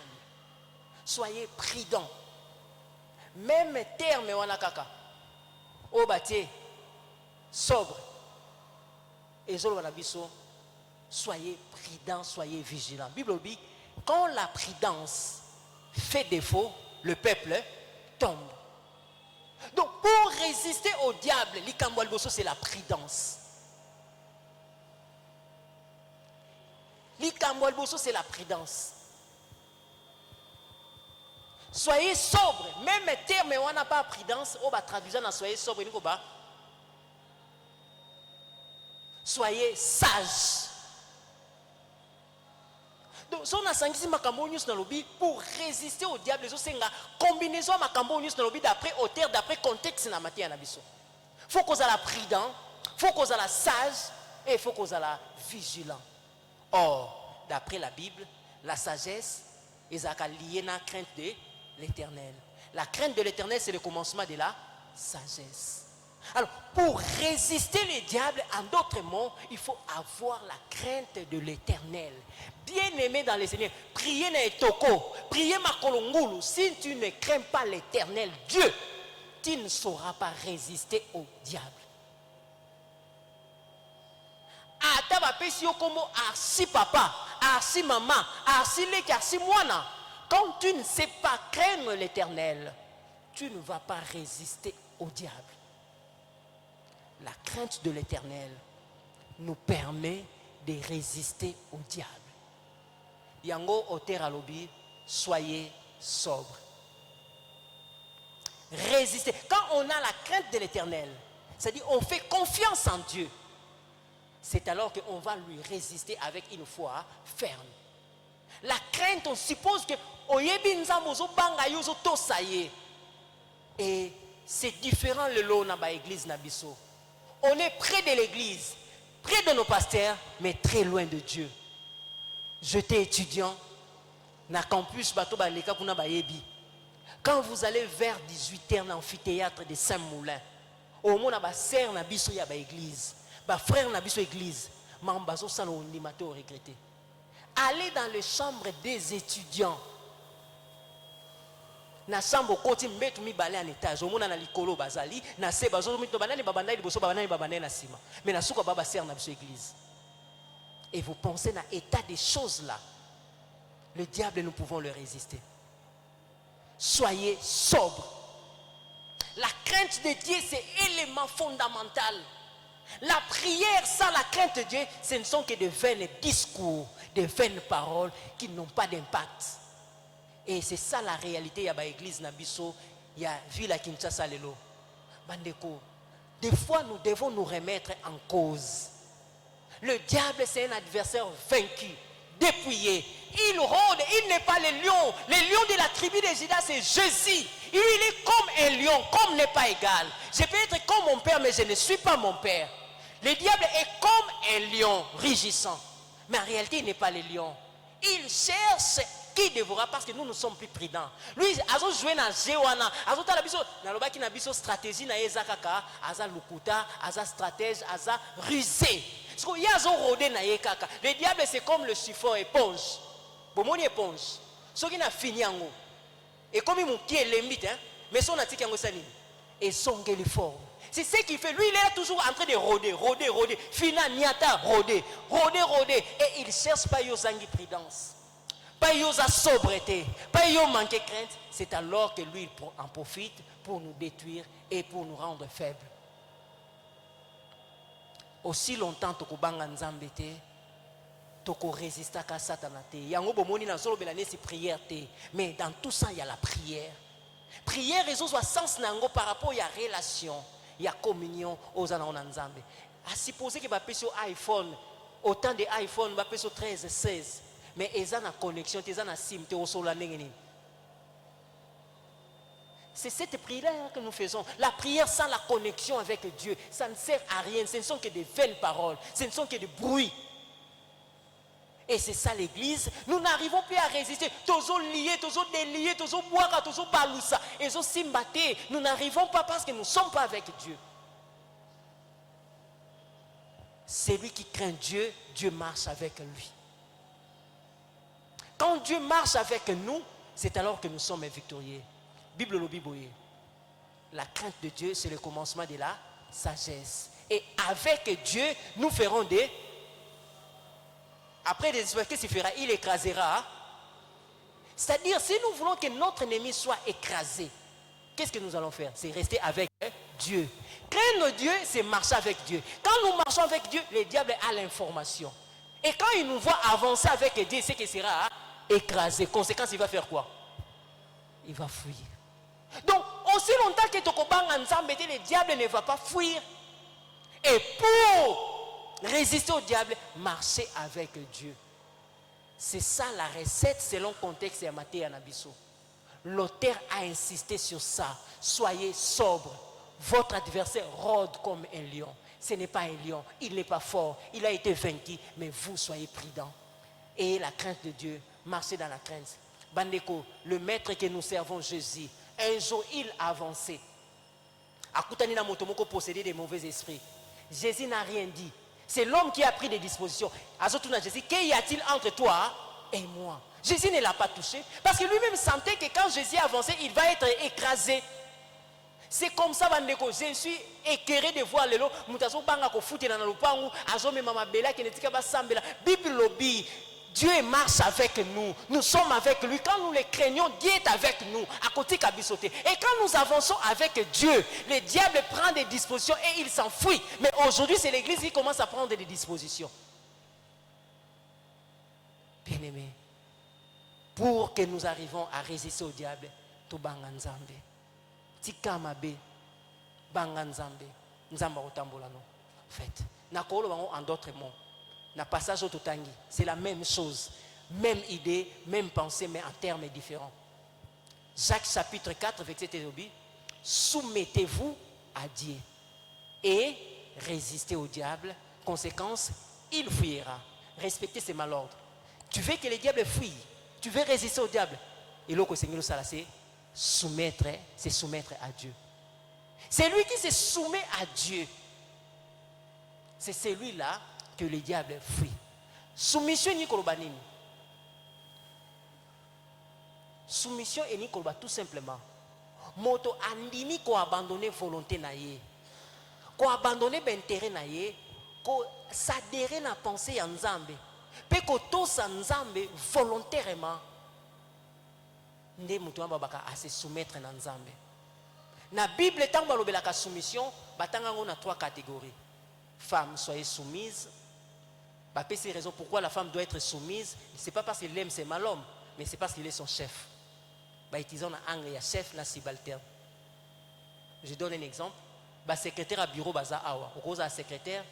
[SPEAKER 1] Soyez prudent. Même terme wana kaka. Au ba tie sobre. Et zolo wana biso soyez prudent, soyez vigilant. Bible dit quand la prudence fait défaut, le peuple tombe. Donc pour résister au diable, l'ikamboalboso c'est la prudence. L'ikamboalboso c'est la prudence. Soyez sobre. Même terme on n'a pas prudence, on va traduire dans soyez sobre. Soyez sage. Donc, si on a sangisi makambo news dans lobby pour résister au diable, c'est une combinaison makambo news dans lobby d'après auteur, d'après contexte na matière na biso. Faut qu'on soit la prudent, faut qu'on soit la sage et il faut qu'on soit la vigilant. Or, d'après la Bible, la sagesse est liée à la crainte de l'Éternel. La crainte de l'Éternel, c'est le commencement de la sagesse. Alors, pour résister le diable, en d'autres mots, il faut avoir la crainte de l'Éternel. Bien aimé dans le Seigneur, priez na etoko, priez ma kolongulu. Si tu ne crains pas l'Éternel, Dieu, tu ne sauras pas résister au diable. Ataba pesi yokomo arsi papa, arsi maman, arsi leki, arsi moana. Quand tu ne sais pas craindre l'Éternel, tu ne vas pas résister au diable. La crainte de l'Éternel nous permet de résister au diable. Yango oter alobi, soyez sobre. Résister. Quand on a la crainte de l'Éternel, c'est-à-dire on fait confiance en Dieu, c'est alors qu'on va lui résister avec une foi ferme. La crainte, on suppose que et c'est différent le lot dans l'église Nabiso. On est près de l'église, près de nos pasteurs, mais très loin de Dieu. J'étais étudiant na campus Bato Baleka Kuna Bayebi. Quand vous allez vers 18h dans l'amphithéâtre de Saint-Moulin, au moins na sœur na biso ya ba église, ba frère na biso église, mambazo ça no ndimato regretter. Allez dans les chambres des étudiants. Na chambre koti mbetu mi balé en étage, au moins na likolo bazali, na se bazo mi to banani babandai liboso babandani babandai na sima. Mais na suka baba sœur na biso église. Et vous pensez dans l'état des choses là, le diable, nous pouvons le résister. Soyez sobre. La crainte de Dieu, c'est élément fondamental. La prière sans la crainte de Dieu, ce ne sont que de vains discours, de vaines paroles qui n'ont pas d'impact. Et c'est ça la réalité. Il y a l'église Nabiso, il y a ville à Kinshasa Lelo. Bandeko, des fois nous devons nous remettre en cause. Le diable, c'est un adversaire vaincu, dépouillé. Il rôde, il n'est pas le lion. Le lion de la tribu de Juda, c'est Jésus. Il est comme un lion, comme n'est pas égal. Je peux être comme mon père, mais je ne suis pas mon père. Le diable est comme un lion rugissant. Mais en réalité, il n'est pas le lion. Il cherche qui dévorera parce que nous sommes plus prudents. Lui, azo joué dans Jewana, azo ta biso, na lobaki na biso stratégie na ezakaka, aza lukuta, aza stratège, aza rusé. Le diable c'est comme le chiffon éponge. Bomoni éponge. Ce qui n'a fini en haut. Et comme il qui est limite, hein, mais son attique en Ossani. Et son forme. C'est ce qu'il fait. Lui, il est toujours en train de rôder. Fina, niata, rôder. Et il ne cherche pas Yosangi prudence. Pas Yosa sobreté. Pas Yo manquer crainte. C'est alors que lui, il en profite pour nous détruire et pour nous rendre faibles. Aussi longtemps que Tokobanga Nzambe te, Toko résista à Satan te. Yango bomoni na zolo belane c'est prière te. Mais dans tout ça, il y a la prière. Prière résout soit sens nango par rapport à la relation, il y a communion aux anana Nzambe. À supposer que va sur iPhone, autant de iPhone va sur 13, 16. Mais ils ont une connexion, ils ont une SIM, ils ont une. C'est cette prière que nous faisons. La prière sans la connexion avec Dieu, ça ne sert à rien. Ce ne sont que des vaines paroles. Ce ne sont que des bruits. Et c'est ça l'église. Nous n'arrivons plus à résister. Toujours liés, toujours déliés, toujours boire, toujours baloussa. Et toujours simbaté. Nous n'arrivons pas parce que nous ne sommes pas avec Dieu. Celui qui craint Dieu, Dieu marche avec lui. Quand Dieu marche avec nous, c'est alors que nous sommes victorieux. Bible le Bible. La crainte de Dieu, c'est le commencement de la sagesse. Et avec Dieu, nous ferons des... Après des espoirs, qu'est-ce qu'il fera? Il écrasera. C'est-à-dire, si nous voulons que notre ennemi soit écrasé, qu'est-ce que nous allons faire? C'est rester avec Dieu. Craindre Dieu, c'est marcher avec Dieu. Quand nous marchons avec Dieu, le diable a l'information. Et quand il nous voit avancer avec Dieu, c'est qu'il sera écrasé. Conséquence, il va faire quoi? Il va fuir. Donc, aussi longtemps que Tokobanga Nzambe, le diable ne va pas fuir. Et pour résister au diable, marcher avec Dieu. C'est ça la recette selon le contexte de Matthieu Anabiso. L'auteur a insisté sur ça. Soyez sobre. Votre adversaire rôde comme un lion. Ce n'est pas un lion. Il n'est pas fort. Il a été vaincu. Mais vous, soyez prudents. Et la crainte de Dieu. Marchez dans la crainte. Bandeko, le maître que nous servons, Jésus, un jour il avançait. Akutanina Motomoko possédait des mauvais esprits. Jésus n'a rien dit. C'est l'homme qui a pris des dispositions. Azotuna Jésus, qu'y a-t-il entre toi et moi? Jésus ne l'a pas touché. Parce que lui-même sentait que quand Jésus avançait, il va être écrasé. C'est comme ça, Bandeko. Je suis écœuré de voir les lots. Moutazo banga ko fouti na lupangu. Azome mama bela qui netika ba sambela. Bible lobby. Dieu marche avec nous. Nous sommes avec lui. Quand nous le craignons, Dieu est avec nous. À côté Kabisoté. Et quand nous avançons avec Dieu, le diable prend des dispositions et il s'enfuit. Mais aujourd'hui, c'est l'église qui commence à prendre des dispositions. Bien-aimés, pour que nous arrivions à résister au diable, tout banga nzambe. Tika mabe, banga nzambe. Nzamba otambola no. Faites. Nakolo bango en d'autres mots. Na passage au Totangi, c'est la même chose. Même idée, même pensée, mais en termes différents. Jacques chapitre 4, verset 13. Soumettez-vous à Dieu et résistez au diable. Conséquence, il fuira. Respectez ses malordres. Tu veux que le diable fuit, tu veux résister au diable. Et l'autre Seigneur c'est soumettre à Dieu. C'est lui qui se soumet à Dieu. C'est celui-là que le diable fuit. Soumission ni kolobanini. Soumission et ni koloba tout simplement. Moto andimi ko abandonner volonté na ye. Ko abandonner intérêt na ye, ko s'adhérer na pensée ya Nzambe. Pe ko to sa Nzambe volontairement. Nde mutu baka a se soumettre na Nzambe. Na Bible tant balobelaka soumission, batanga ngo na 3 catégories. Femmes, soyez soumises. C'est la raison pourquoi la femme doit être soumise. Ce n'est pas parce qu'il aime ses malhommes, mais c'est parce qu'il est son chef. Utilisons en anglais, il y a chef, la subalterne. Je donne un exemple. Secrétaire à bureau, baza awa. Au cause de secrétaire,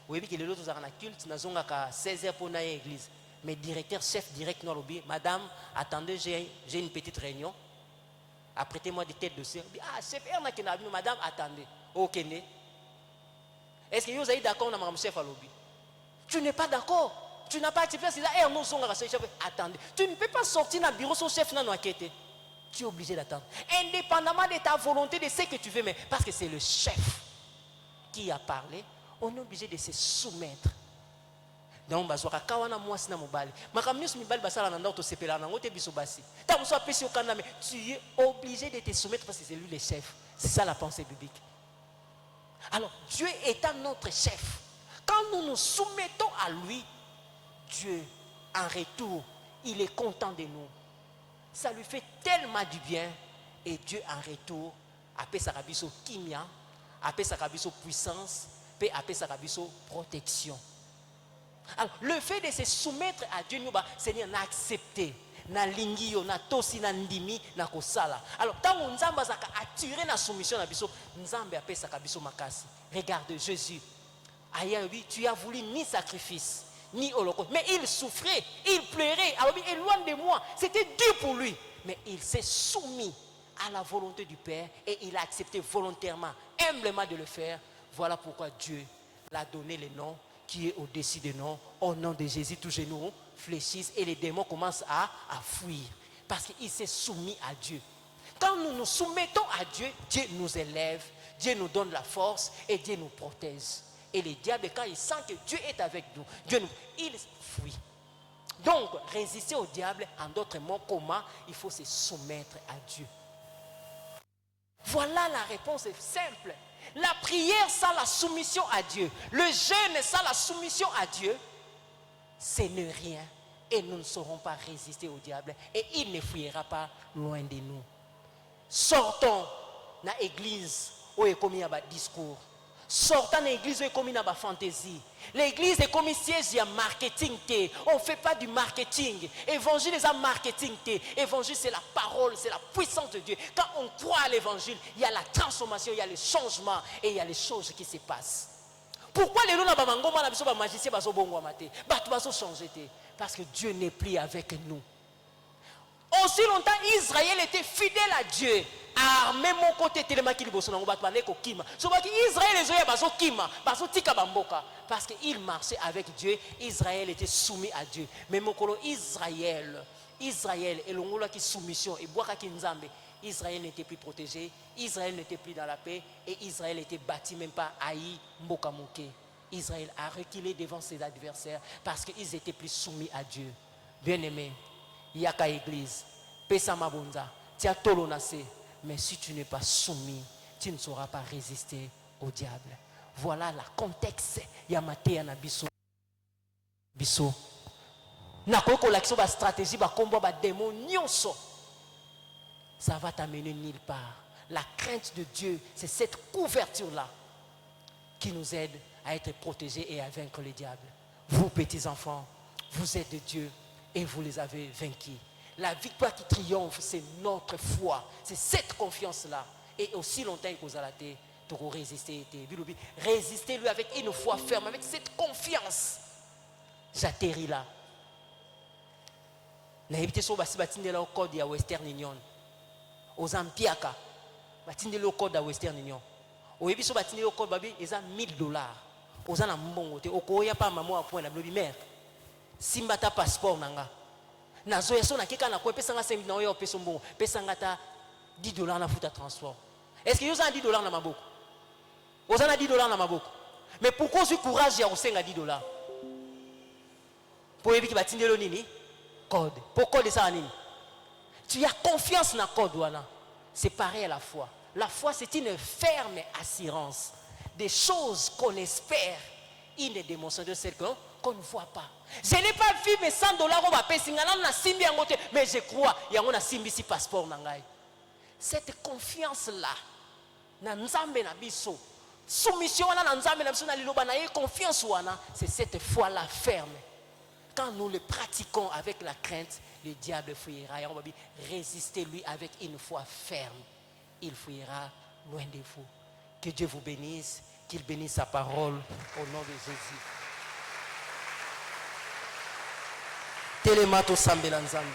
[SPEAKER 1] vous voyez que les autres ont un culte, nous avons 16 heures pour l'église. Mais directeur, chef direct, nous avons madame, attendez, j'ai une petite réunion. Apprêtez-moi des têtes de dossier. Ah, chef, madame, attendez. Ok, est-ce que vous êtes d'accord avec mon chef à lobby? Tu n'es pas d'accord. Tu n'as pas accepté. Attendez. Tu ne peux pas sortir dans le bureau, son chef n'a pas quitté. Tu es obligé d'attendre. Indépendamment de ta volonté, de ce que tu veux, mais parce que c'est le chef qui a parlé, on est obligé de se soumettre. donc bazwaka kawana mwasi na mobali makambo nyonso mibali basala na ndako tosepela nango te biso basi ta mosu apesi okanda mais tu es obligé de te soumettre parce que c'est lui le chef. C'est ça la pensée biblique. Alors Dieu étant notre chef, quand nous nous soumettons à lui, Dieu en retour il est content de nous, ça lui fait tellement du bien. Et Dieu en retour appelle sa biso kimia, appelle sa biso puissance, puis appelle sa biso protection. Alors, le fait de se soumettre à Dieu, Seigneur, n'a accepté, n'a lingio, n'a tosi, n'a ndimi, n'a kosala. Alors, tant que Nzamba a attiré la soumission à Biso, Nzamba appelle sa biso makasi. Regarde Jésus. Aïe, oui, tu as voulu ni sacrifice, ni holocauste. Mais il souffrait, il pleurait. Alors, oui, éloigne de moi. C'était dur pour lui. Mais il s'est soumis à la volonté du Père et il a accepté volontairement, humblement de le faire. Voilà pourquoi Dieu l'a donné le nom qui est au-dessus des noms. Au nom de Jésus, tous genoux fléchissent et les démons commencent à fuir. Parce qu'il s'est soumis à Dieu. Quand nous nous soumettons à Dieu, Dieu nous élève, Dieu nous donne la force et Dieu nous protège. Et le diable, quand il sent que Dieu est avec nous, il fuit. Donc, résister au diable, en d'autres mots, comment il faut se soumettre à Dieu. Voilà la réponse est simple. La prière sans la soumission à Dieu, le jeûne sans la soumission à Dieu, ce n'est rien. Et nous ne saurons pas résister au diable. Et il ne fuira pas loin de nous. Sortons dans l'église où il y a commis un discours. Sortons dans l'église où il y a commis une fantaisie. L'église est comme siège de marketing. On ne fait pas du marketing. Évangile est un marketing. Évangile c'est la parole, c'est la puissance de Dieu. Quand on croit à l'évangile, il y a la transformation, il y a le changement et il y a les choses qui se passent. Pourquoi les gens ne magiciens ne changer? Parce que Dieu n'est plus avec nous. Aussi longtemps Israël était fidèle à Dieu. Armé mon côté tellement qu'il bosse dans le kima. Israël les oya baso kima, baso tika bamboka parce qu'il marchait avec Dieu. Israël était soumis à Dieu. Mais mon colo Israël et l'ongola qui soumission et boaka ki nzambe. Israël n'était plus protégé, Israël n'était plus dans la paix et Israël était bâti même pas aïe mboka moke. Israël a reculé devant ses adversaires parce qu'ils étaient plus soumis à Dieu. Bien-aimé, yaka église, pesa mabonza, tia tolonase. Mais si tu n'es pas soumis, tu ne sauras pas résister au diable. Voilà le contexte. Yamatea na biso. Biso. Na koko l'action ba stratégie ba combat ba démon nyonso. Ça va t'amener nulle part. La crainte de Dieu, c'est cette couverture-là qui nous aide à être protégés et à vaincre le diable. Vous, petits enfants, vous êtes de Dieu et vous les avez vaincus. La victoire qui triomphe, c'est notre foi. C'est cette confiance-là. Et aussi longtemps que vous allez résister. Résistez-lui avec une foi ferme, avec cette confiance. J'atterris là. Naïbité sur le code de Western Union. Aux Ampiaka. Le code de Western Union. Au Ebiso batine le code babi, ils ont $1000. Aux Anambongo, au Koya pas maman à point la mère. Simbata passeport nanga. Nazoya so na keka na ko pesa nga 5 na yo pesa mbongo pesa nga ta $10 na futa transport. Est-ce que vous avez $10 na maboko? Vous avez $10 na maboko. Mais pourquoi ce courage ya osenga $10? Pour éviter batindelo nini? Code. Pourquoi de ça nini? Tu as confiance dans code wana. C'est pareil à la foi. La foi c'est une ferme assurance des choses qu'on espère, une démonstration de celles qu'on ne voit pas. Je n'ai pas vu mes $100 au bapé singana na simbi angote, mais je crois il y a un simbi si passeport nangai. Cette confiance là, na nzambe na biso, soumission wana na nzambe na biso na liloba na ye confiance wana, c'est cette foi là ferme. Quand nous le pratiquons avec la crainte, le diable fuira. Et on va dire, résistez-lui avec une foi ferme. Il fuira loin de vous. Que Dieu vous bénisse, qu'il bénisse sa parole au nom de Jésus. Telemato sambela nzambe.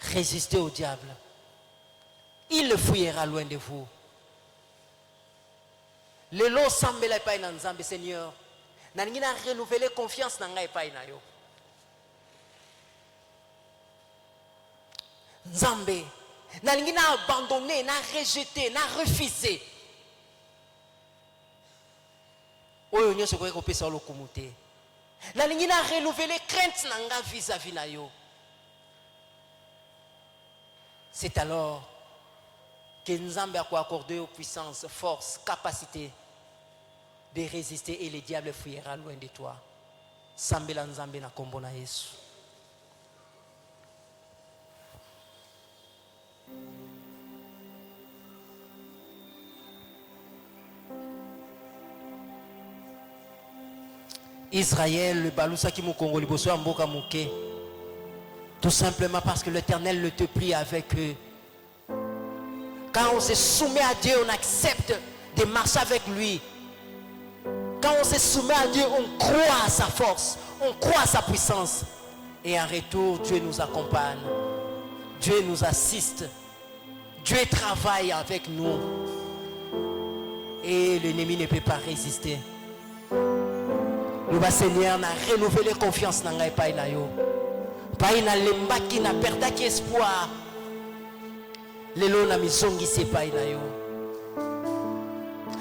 [SPEAKER 1] Résistez au diable. Il le fouillera loin de vous. Le lot sambela epai na nzambe Seigneur. Na ningina renouveler confiance na ngai epai na yo. Nzambe nalingi na abandonné, na rejeté, na refusé. Oyo nyonso ko kopesa lokumu te. Nalingi na renouveler crainte nanga vis-à-vis na yo. C'est alors que Nzambe a accordé aux puissance, force, capacité de résister et le diable fuira loin de toi. Sambela Nzambe na kombo na Yesu. Israël, le balousa qui mou Congo, liboso ya mboka mouké. Tout simplement parce que l'Éternel ne te prie avec eux. Quand on se soumet à Dieu, on accepte de marcher avec lui. Quand on se soumet à Dieu, on croit à sa force, on croit à sa puissance. Et en retour, Dieu nous accompagne. Dieu nous assiste. Dieu travaille avec nous. Et l'ennemi ne peut pas résister. Nous va Seigneur, na renouveler confiance dans ngai pai na yo. Pai na lembaki na perdaki espoir. Lelo na mizongi se pai na yo.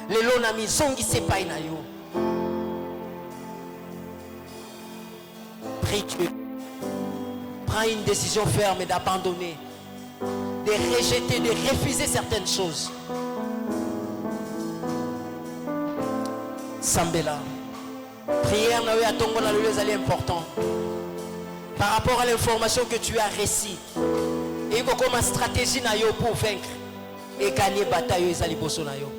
[SPEAKER 1] Lelo na mizongi se pai na yo. Prie Dieu. Prends une décision ferme d'abandonner, de rejeter, de refuser certaines choses. Sambela. Prière na tongo na lelo ezali important. Par rapport à l'information que tu as reçue. Et comme stratégie na yo pour vaincre et gagner bataille ezali boso na yo.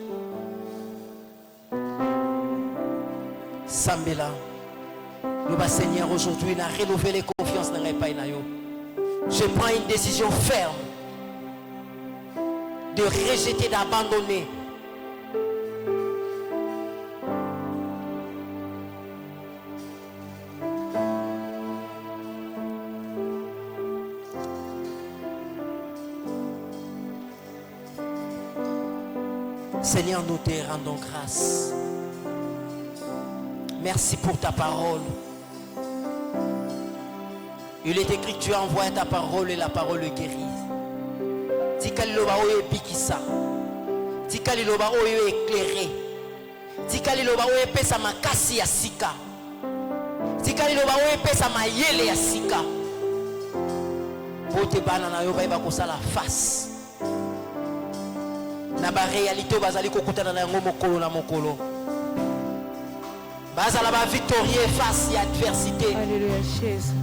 [SPEAKER 1] Sambela. Nous va Seigneur aujourd'hui na renouveler confiance dans les pays na yo. Je prends une décision ferme de rejeter, d'abandonner. Seigneur, nous te rendons grâce. Merci pour ta parole. Il est écrit que tu as envoyé ta parole et la parole guérit. Tika liloba oyo ebikisa. Tika liloba oyo éclairé. Tika liloba oyo epesa makasi ya sika. Tika liloba oyo epesa mayele ya sika. Pote bana na yo bayeba kosala face. Na ba réalité bazali kokutana na yango mokolo na mokolo. Bazala ba victorieux face à adversité.
[SPEAKER 2] Alléluia, Jésus.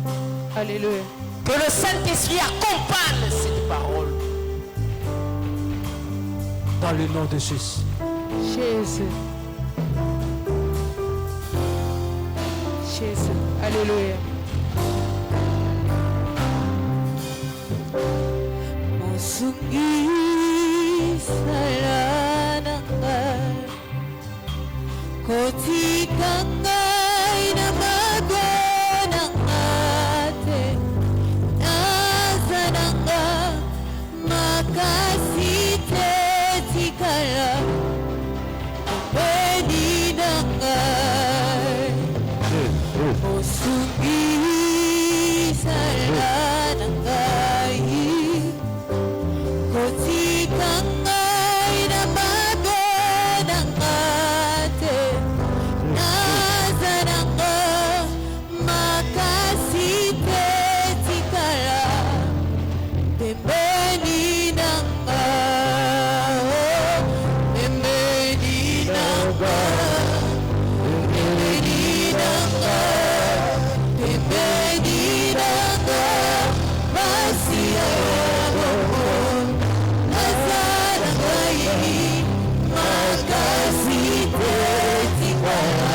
[SPEAKER 2] Alléluia.
[SPEAKER 1] Que le Saint-Esprit accompagne cette parole. Dans le nom de Jésus.
[SPEAKER 2] Jésus. Jésus. Alléluia. Mosungi salananga koti kangai na magonanga te nazananga makasi te tikala bedinanga osungi salananga koti kangai na magonanga te nazananga makasi te tikala pembeni nanga pembeni nanga pembeni nanga pembeni nanga basi yako nazananga makasi te tikala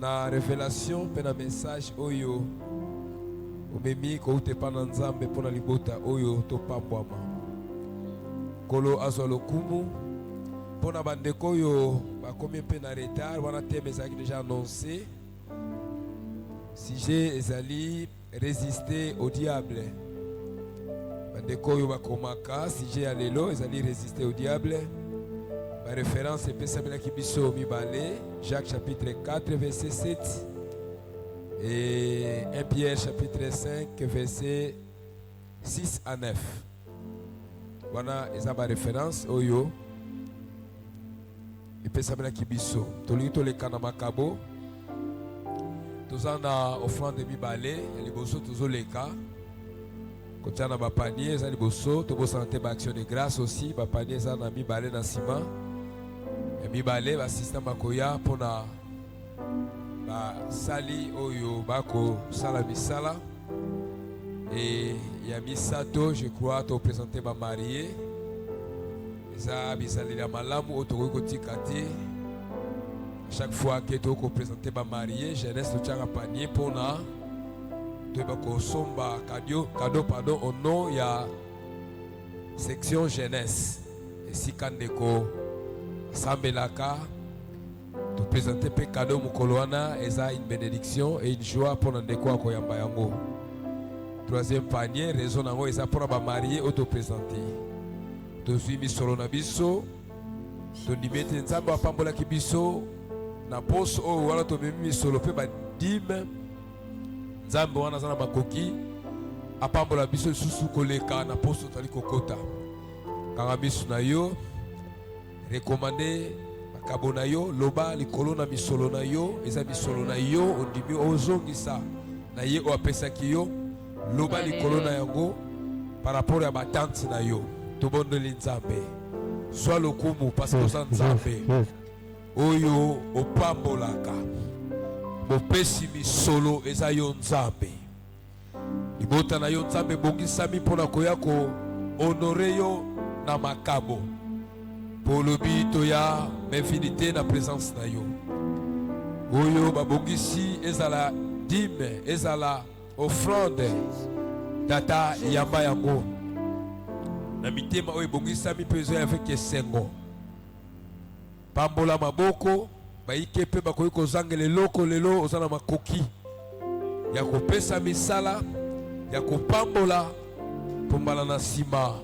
[SPEAKER 3] na révélation pe na message oyo omemi kouta epai na Nzambe mpona libota oyo topambwama. Kolo azwa lokumu mpona bandeko oyo bakomi mpe na retard wana teme ezalaki déjà annoncé. Sujet ezali résister au diable. Bandeko oyo bakomaka sujet ya lelo ezali résister au diable. Ma référence epesamelaki biso mibale, Jacques chapitre 4 verset 7 et 1 Pierre chapitre 5 verset 6 à 9. Wana eza ba référence oyo epesamelaki biso. Tolingi toleka na makabo. Tozana offrande mibale ya liboso tozoleka. Kotia na bapanier eza liboso tobosana ba action de grâce aussi bapanier eza na mibale na nsima. Mibale ba système akoya pona ba sali oyo bako sala misala et ya misato je crois to présenter ba marié eza bisali la malamu otoko kotika te. Chaque fois que tu as présenté ma mariée, je reste au panier pour na tu vas somba cadeau pardon au nom il y a section jeunesse et si quand deko sambelaka tu présenter pe cadeau mukoloana eza une bénédiction et une joie pour ndeko akoyamba yango. Troisième panier raison nango eza pour ba marié auto présenter. Tu suis misolo na biso to nimete nzambe apambola kibiso na poso o wala to mimi solo pe ba dime nzambe wana zana makoki apambola biso susu koleka na poso tali kokota kanga biso na yo recommander makabo na yo loba likolo na misolo na yo eza misolo na yo ondimi ozongisa na ye o apesaki yo loba likolo na yango par rapport à batante na yo to bondeli nzambe soit lokumu parce que ça nzambe oyo opambolaka mopesi misolo eza yo nzambe libota na yo nzambe bongisami mpona koya ko honore yo na makabo po lobi toya infinité na présence na yo oyo babongisi ezala dime ezala offrande tata yamba yango na mitema oyo bongisami mpe ezo avec esengo pambola maboko baike pe bakoki kozangela eloko lelo ozana makoki ya kopesa misala ya kopambola pombala na nsima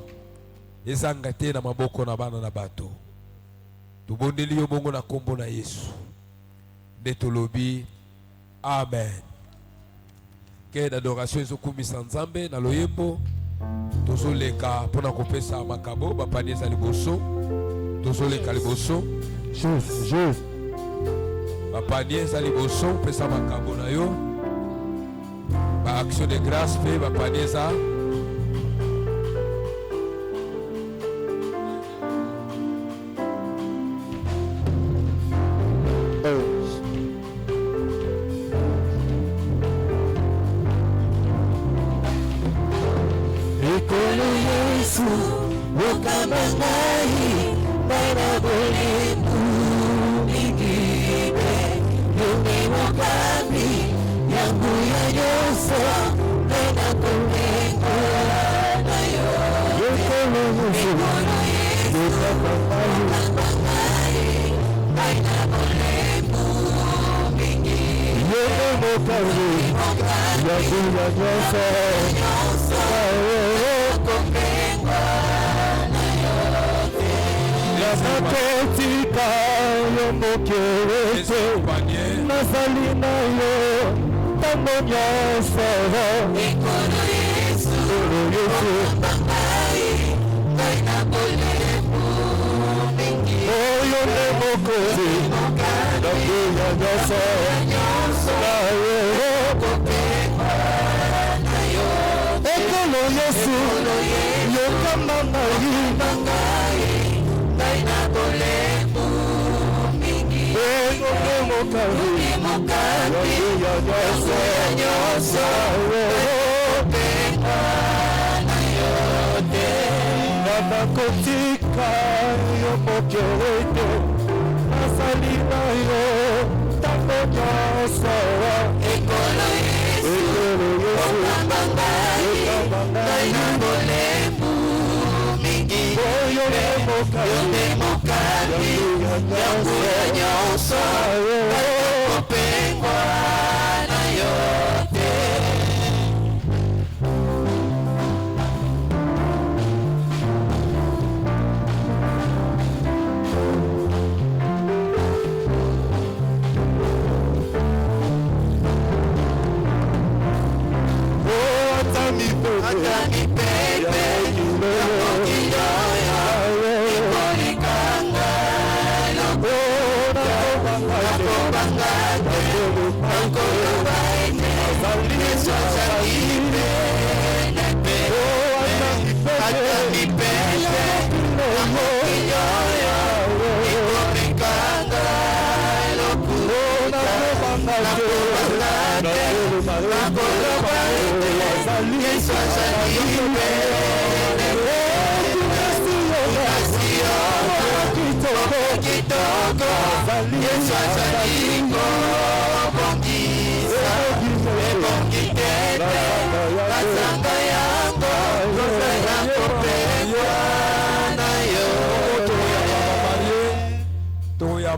[SPEAKER 3] ezanga te na maboko na bana na bato tobondeli yo bongo na kombo na Yesu nde tolobi amen. Ke d'adoration ezokumisa nzambe na loyembo tozoleka mpona kopesa makabo bapani eza liboso tozoleka liboso juste bapanier eza liboso pesa makabo na yo ba action de grâce pe bapanier eza
[SPEAKER 2] Ekolo Yesu ukabangai para boletu mingibe yungi wakami yangu ya yoso nena kumengo na yo Ekolo Yesu ukabangai para boletu mingibe yungi wakami yangu ya yoso Nakotika yo mokereto nazali na yo tango nyonso Ekolo Yesu okambangai ngai na bolebu mingi oyo nde mokozi nakoya nyonso na yo kopema na yo Ekolo Yesu yokamba ngai ngai na bolebu mingi oyo nde mokazi ya nyonso kopema na yo te nakotika yo mokereto nazali na yo tango nyonso Ekolo Yesu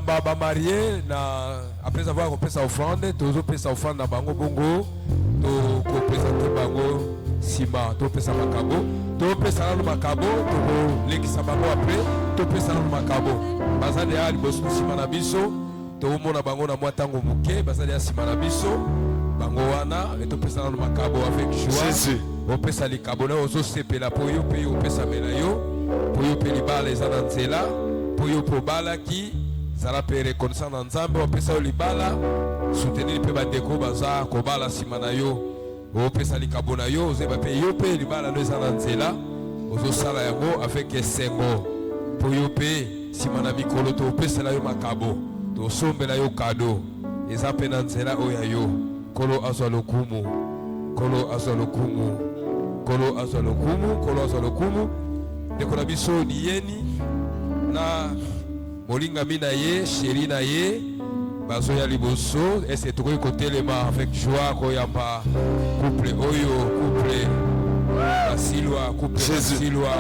[SPEAKER 3] Baba marié après avoir fait sa offrande, toujours fait sa offrande dans bango bongo, to présenter bango sima, to fait sa makabo, to fait sa makabo, to lekisa bango après, to fait sa makabo. Bazali ali bosu sima na biso, to mona bango na mwatango muke, bazali sima na biso, bango wana, et to fait sa makabo avec joie. On peut sa likabo na ozo sepela po yo pe yo pesa melayo, po yo pe libala ezana nzela, po yo po bala ki Zala pe reconnaissant dans Nzambe, on peut ça libala, soutenir pe badeko baza kobala simana yo, on peut ça likabona yo, on peut yo pe libala no zala nzela, ozo sala yango avec esengo, po yo pe simana mikolo to pe sala yo makabo, to sombela yo kado, eza pe na nzela oya yo, kolo azwa lokumu, kolo azwa lokumu, kolo azwa lokumu, kolo azwa lokumu, ndeko na biso ni yeni na Molinga mina ye, chéri na ye, bazo ya liboso, et c'est tout côté les mains avec joie, koyamba, couple oyo, couple Basilwa, couple Basilwa,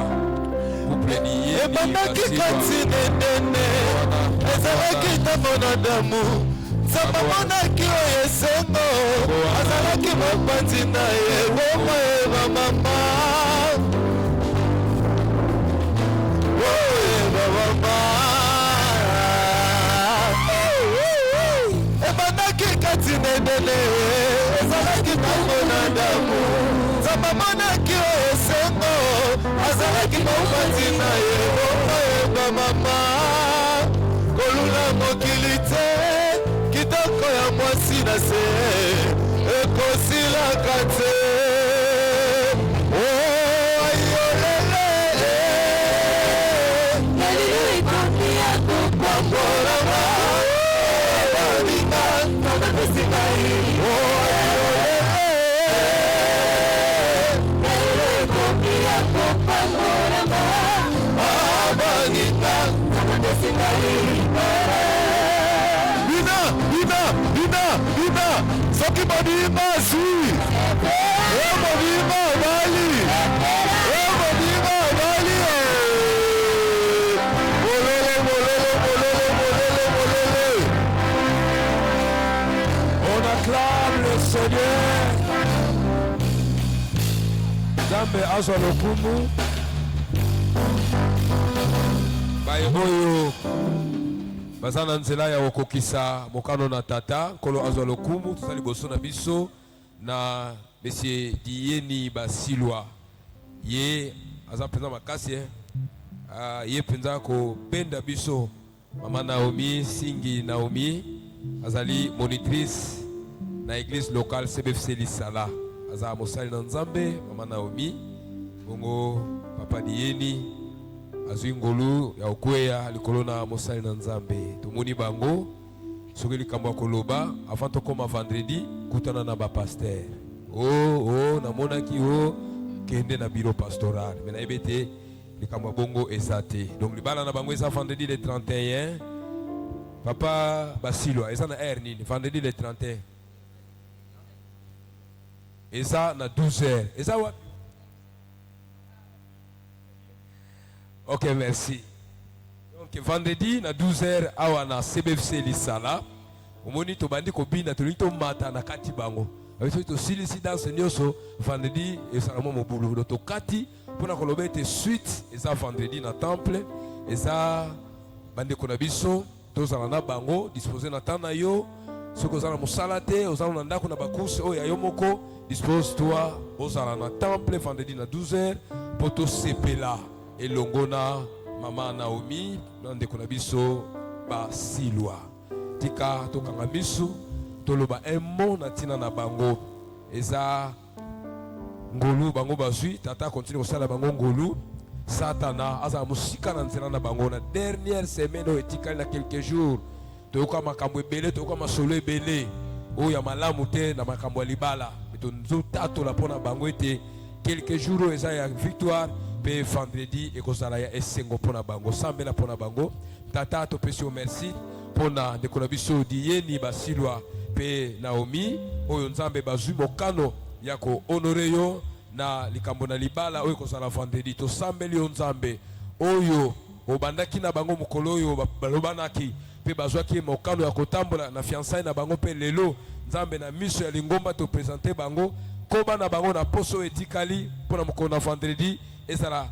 [SPEAKER 3] couple niye,
[SPEAKER 2] et pendant qui continue d'aimer, et ça va qui t'a mon adamu, ça va mon aki oye sengo, azala ki mo patina ye, woma eva mama, eva mama. Tinedele ezalaki komona ndamu zabamonaki oyo esengo azalaki mopati na ye okoyeba mama kolula mokili te kitoko ya mwasi na se ekosilaka te ayolele nalilo ekoki ya kopambolama Soki modima sui, modima bali, modima bali, bolele, bolele, bolele, bolele, bolele.
[SPEAKER 3] On acclame le Seigneur. Zambe azwa lokumu. Bayoboyo. Bazana nzela ya okokisa mokano na tata kolo azwa lokumu tosali boso na biso na monsieur Diyeni Basilwa ye aza penza makasi ye penza ko benda biso mama Naomi Singi Naomi azali monitrice na église locale CBFC Lisala aza mosali na Nzambe mama Naomi bongo papa Diyeni azwi ngolu ya okweya likolo na mosali na Nzambe tomoni bango soki likambo ya koloba avant tokoma vendredi kutana na bapaster namonaki kende na bureau pastoral me nayebi te likambo ya bongo eza te donc libala na bango eza vendredi le 31 papa Basilwa eza na heure nini vendredi le 31 eza na 12h eza wapi Ok, merci. Donc vendredi na 12h awa na CBFC Lisala. Omoni to bandi ko bina to lito mata na kati bango. Avec to silisi dans nyoso vendredi et salamo mobulu to kati pona ko lobete suite et ça vendredi na temple et ça bandi ko na biso to zala na bango disposer na tana yo soko zala musala te ozala na ndako na bakusi o ya yomoko dispose toi ozala na temple vendredi na 12h poto sepela elongo na mama Naomi na ndeko na biso basilwa tika tokanga misu toloba emo na tina na bango eza ngolu bango bazui tata continue kosala bango ngolu satana aza musika na nzela na bango na dernière semaine etikali na quelques jours toyoka makambo ebele toyoka masolo ebele oyo ya malamu te na makambo ya libala tozotatola mpona bango ete quelques jours oyo eza ya victoire mpe vendredi ekozala ya esengo mpona bango sambela mpona bango tata topesi yo merci mpona ndeko na biso diyeni basilwa mpe Naomi oyo nzambe bazwi mokano ya kohonore yo na likambo na libala oyo ekozala vendredi tosambeli yo nzambe oyo obandaki na bango mokolo oyo balobanaki mpe bazwaki mokano ya kotambola na fiançailles na bango mpe lelo nzambe na miso ya lingomba topresente bango koba na bango na poso oyo etikali mpona mokolo na vendredi ezala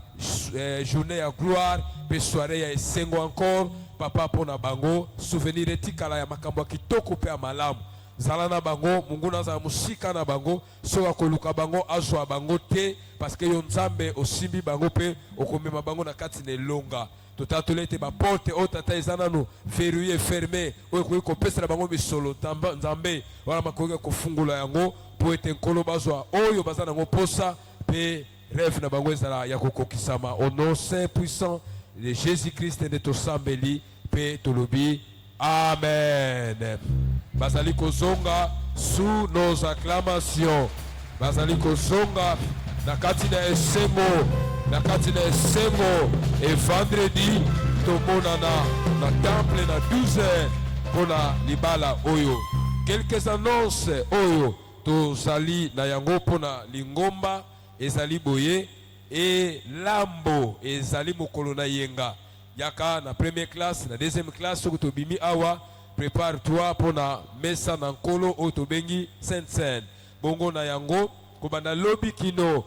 [SPEAKER 3] journée ya gloire mpe soirée ya esengo encore papa mpona bango souvenir etikala ya makambo ya kitoko mpe ya malamu zala na bango mungu nazala musika na bango soka koluka bango azwa bango te parce que yo nzambe osimbi bango mpe okomema bango na kati na elonga totatoli ete baporte oyo tata eza nanu verrouillé fermé oyo ekoki kopesela bango misolo nzambe wana makoki kofungula yango mpo ete nkolo bazwa oyo baza nango posa mpe rêve na bango ezala ya kokokisama au nom saint puissant de Jésus-Christ nde tosambeli mpe tolobi amen. Bazali kozonga sous nos acclamations. Bazali kozonga na kati na esengo, na kati na esengo. Et vendredi tomonana na temple na 12h pona libala oyo. Quelques annonces oyo tozali na yango pona lingomba ezali boye et lambo ezali mokolo na yenga. Yaka na première classe, na deuxième classe soko tobimi awa. Prépare-toi pour na mesa na nkolo otobengi Sainte-Seine. Bongo na yango kobanda lobi kino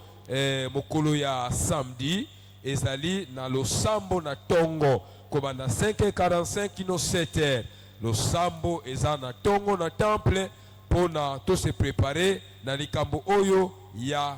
[SPEAKER 3] mokolo ya samedi ezali na losambo na tongo kobanda 5h45 kino 7h. Losambo eza na tongo na temple pona to se préparer na likambo oyo ya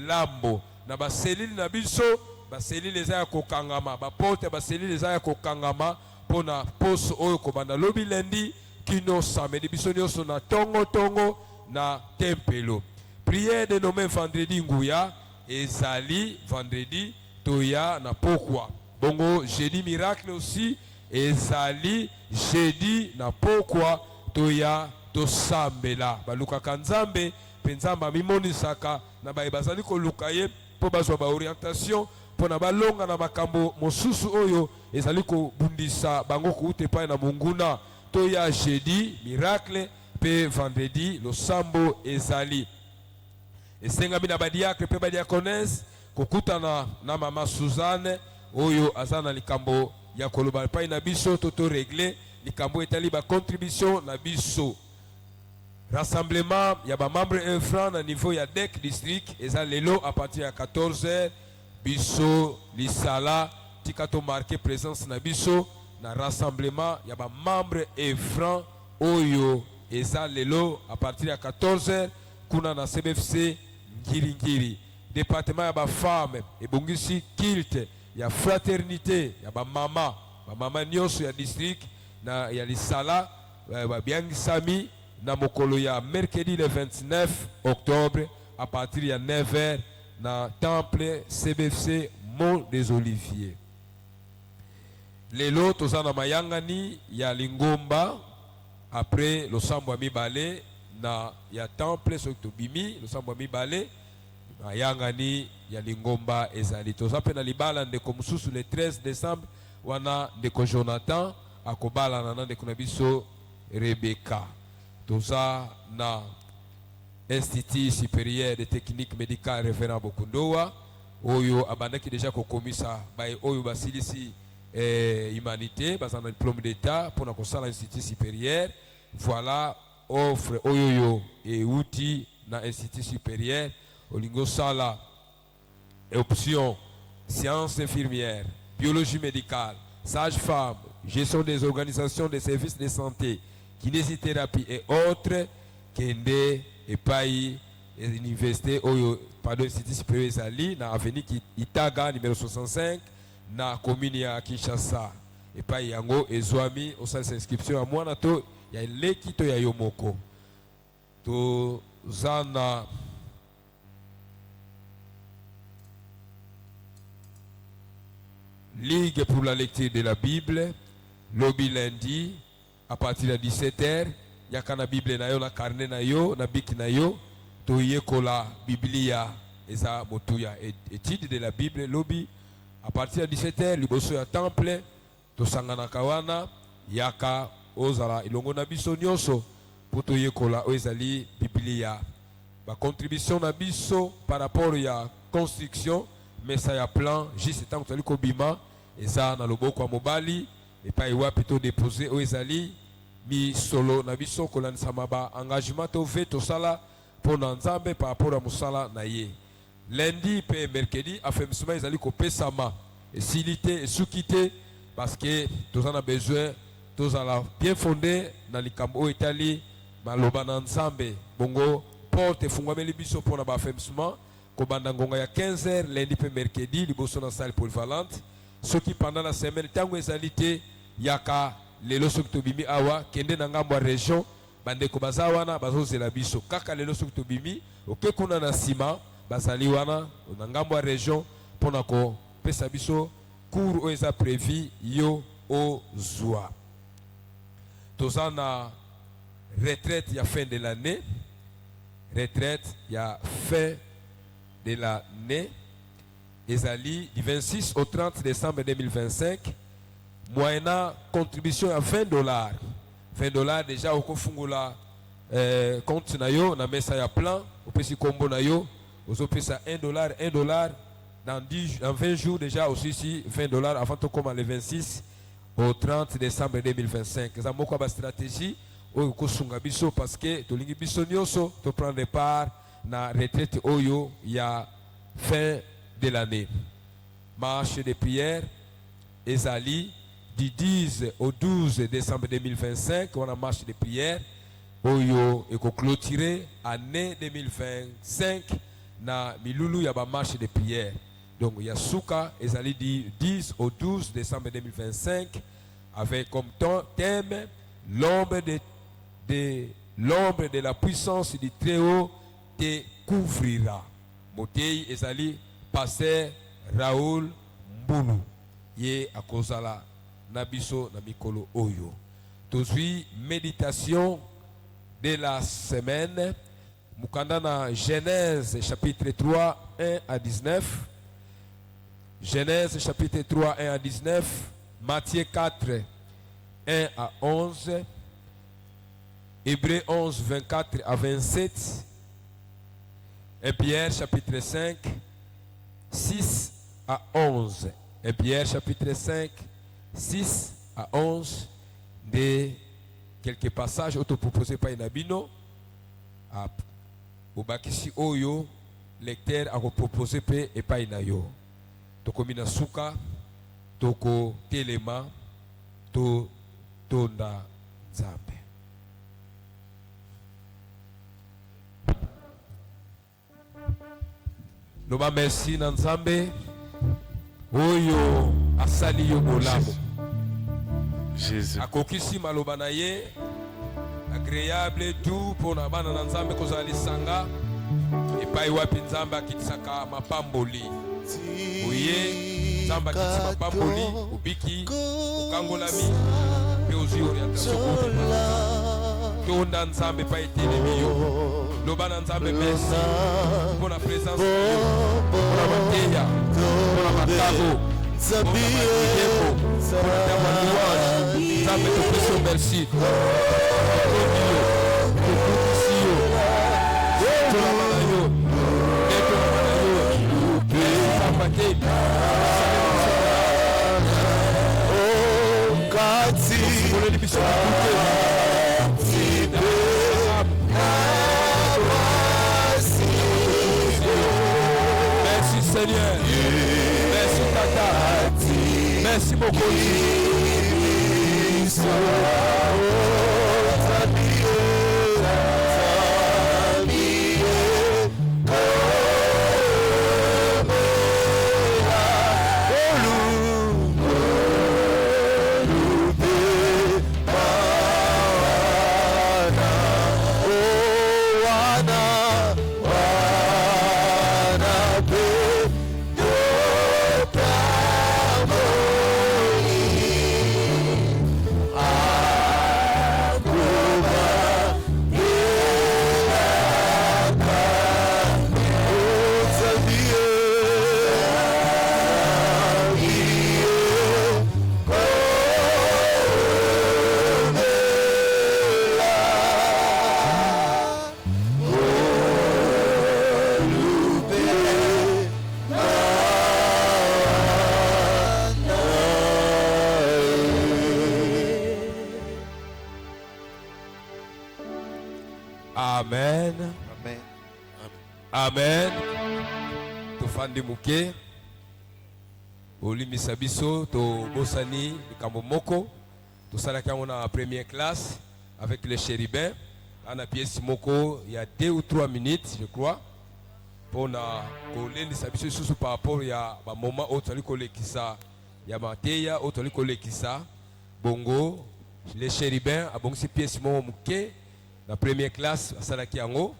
[SPEAKER 3] lambo na baselili na biso baselili eza ya kokangama baporte baselili eza ya kokangama pona poso oyo kobanda lobi lundi kino samedi biso nyonso na tongo na tempelo. Prière de nommé vendredi nguya ezali vendredi toya na pokwa. Bongo jeudi miracle aussi ezali jeudi na pokwa toya tosambela. Baluka kanzambe penzamba mimonisaka na baye bazali koluka ye po bazwa ba orientation pona balonga na makambo mosusu oyo ezali kobundisa bango kuute pa na munguna toya jeudi miracle pe vendredi losambo ezali esengami na badiakre pe badiakonese kokutana na mama Suzanne oyo azana likambo ya koloba pa na biso toto régler likambo etali ba contribution na biso rassemblement ya ba membre 1 franc na niveau ya DEC district ezali lelo à partir ya 14h biso lisala tikato marqué présence na biso na rassemblement ya ba membre et franc oyo eza lelo à partir ya 14h kuna na CBFC ngiri département ya ba femme ebongisi kilte ya fraternité ya ba mama nyonso ya district na ya lisala ba biangisami na mokolo ya mercredi le 29 octobre à partir ya 9h na temple CBFC Mont des Oliviers. Lelo tozana mayangani ya lingomba après le sambo mibale na ya temple sokto bimi le sambo mibale mayangani ya lingomba ezali tozape na libala ndeko mususu le 13 décembre wana ndeko Jonathan akobala na ndeko na biso Rebecca toza na Institut supérieur de technique médicale révérend Bokundoa oyo abandaki déjà kokomisa baye oyo basilisi humanité bazana diplôme d'état pour na kosala institut supérieur. Voilà offre oyo et outil na institut supérieur olingo sala option sciences infirmières, biologie médicale, sage-femme, gestion des organisations des services de santé, kinésithérapie et autres kende epai université oyo pardon institut supérieur ezali na avenue Itaga numéro 65 na commune ya Kinshasa. Epai yango ezwami osalisa inscription ya mwana to ya leki to ya yomoko to zana Ligue pour la lecture de la Bible, lobby lundi, à partir de 17h, yakana Bible na yo, na carnet na yo, na bic na yo, to yekola Biblia, eza motuya, étude de la Bible, lobby, à partir de 17h, liboso ya temple, to sangana kawana, yaka, ozala, ilongo na biso nyoso, pour to yekola, ozali Biblia. Ma contribution na biso, par rapport ya construction, mais ça y a plan, juste tant que tu as kobima, et ça na loboko ya mobali, et pas iwa plutôt déposer au ezali, mi solo na biso kolanisa maba engagement to fait to sala pour nzambe par rapport à musala na ye. Lundi et mercredi, affaissement ezali ko pesama, et silité et soukité, parce que tous en a besoin, tous en a bien fondé dans les cambo Italie, maloba na nzambe, bongo porte fungwameli biso pour na ba affaissement. Kobanda ngonga ya 15h lundi pe mercredi liboso na salle polyvalente ceux qui pendant la semaine tango ezalité yaka lelo soki tobimi awa kende na ngambo ya région bande ko bazawana bazozela biso kaka lelo soki tobimi oke kuna na sima bazali wana na ngambo ya région pona ko pesa biso cours o eza prévu yo o zwa tozana retraite ya fin de l'année retraite ya fin de l'année ezali du 26 au 30 décembre 2025 moyennant contribution à $20 $20 déjà au kofungula compte na yo na mesa ya plan opesi kombo na yo ozopesa $1 dans 20 jours déjà aussi si $20 avant to comme le 26 au 30 décembre 2025 za moko ba stratégie oyo kosunga biso parce que to lingi biso nyoso to prendre part na retraite oyo ya fin de l'année. Marche de prière ezali du 10 au 12 décembre 2025 on a marche de prière oyo eko clôturer année 2025 na milulu ya ba marche de prière. Donc ya suka ezali du 10 au 12 décembre 2025 avec comme thème l'ombre de la puissance du Très-Haut te couvrira. Motei ezali pasteur Raoul Mbulu ye akozala nabiso na mikolo oyo. Tozui méditation de la semaine mukanda na Genèse chapitre 3 1 à 19. Genèse chapitre 3 1 à 19, Matthieu 4 1 à 11, Hébreux 11 24 à 27. Et Pierre chapitre 5, 6 à 11. Et Pierre chapitre 5, 6 à 11. De quelques passages autoproposés par Inabino. Au Bakisi Oyo, lecteur a proposé P et pas Inayo. Toko Minasuka, Toko Telema, To Tonda Zambe. Loba merci Nanzambe oyo asali yo bolamo
[SPEAKER 2] Jésus
[SPEAKER 3] akokisi maloba na ye agréable tout pour na bana Nanzambe kozali sanga epai wapi Nzambe akitisaka mapamboli oye Nzambe akitisa mapamboli ubiki ukangolami pe ozi orientation tonda Nzambe pa etelemi yo loba na Nzambe merci pour la présence pour la materia pour la matabo pour la témoignage Nzambe te pèse merci pour la malayo Merci Seigneur. Merci Tata. Merci beaucoup. Amen.
[SPEAKER 2] Amen.
[SPEAKER 3] Amen. Tofandi muke. Olimi sabiso to bosani likambo moko. Tosalaki yango na première classe avec les chérubins. On a pièce moko il y a 2 ou 3 minutes je crois. Pour na koleli sabiso sous par rapport ya ba moment où toli kolekisa ya mateya où toli kolekisa bongo les chérubins a bongsi pièce moko muke. La première classe, asalaki yango.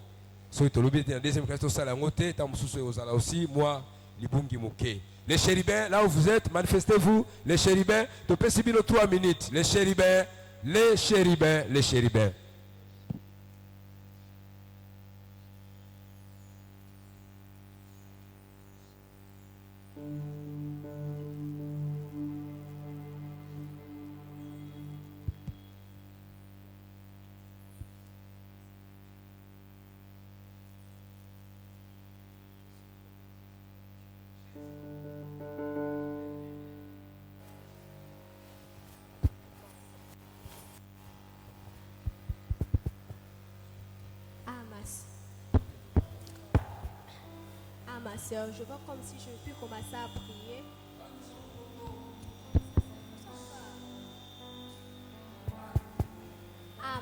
[SPEAKER 3] So tolobi en deuxième classe, tosala yango te. Tam mususu ozala aussi moi libungi muke. Les chérubins, là où vous êtes, manifestez-vous. Les chérubins, topesi bino 3 minutes. Les chérubins, les chérubins, les chérubins.
[SPEAKER 4] Ma soeur, je vois comme si je peux commencer à prier.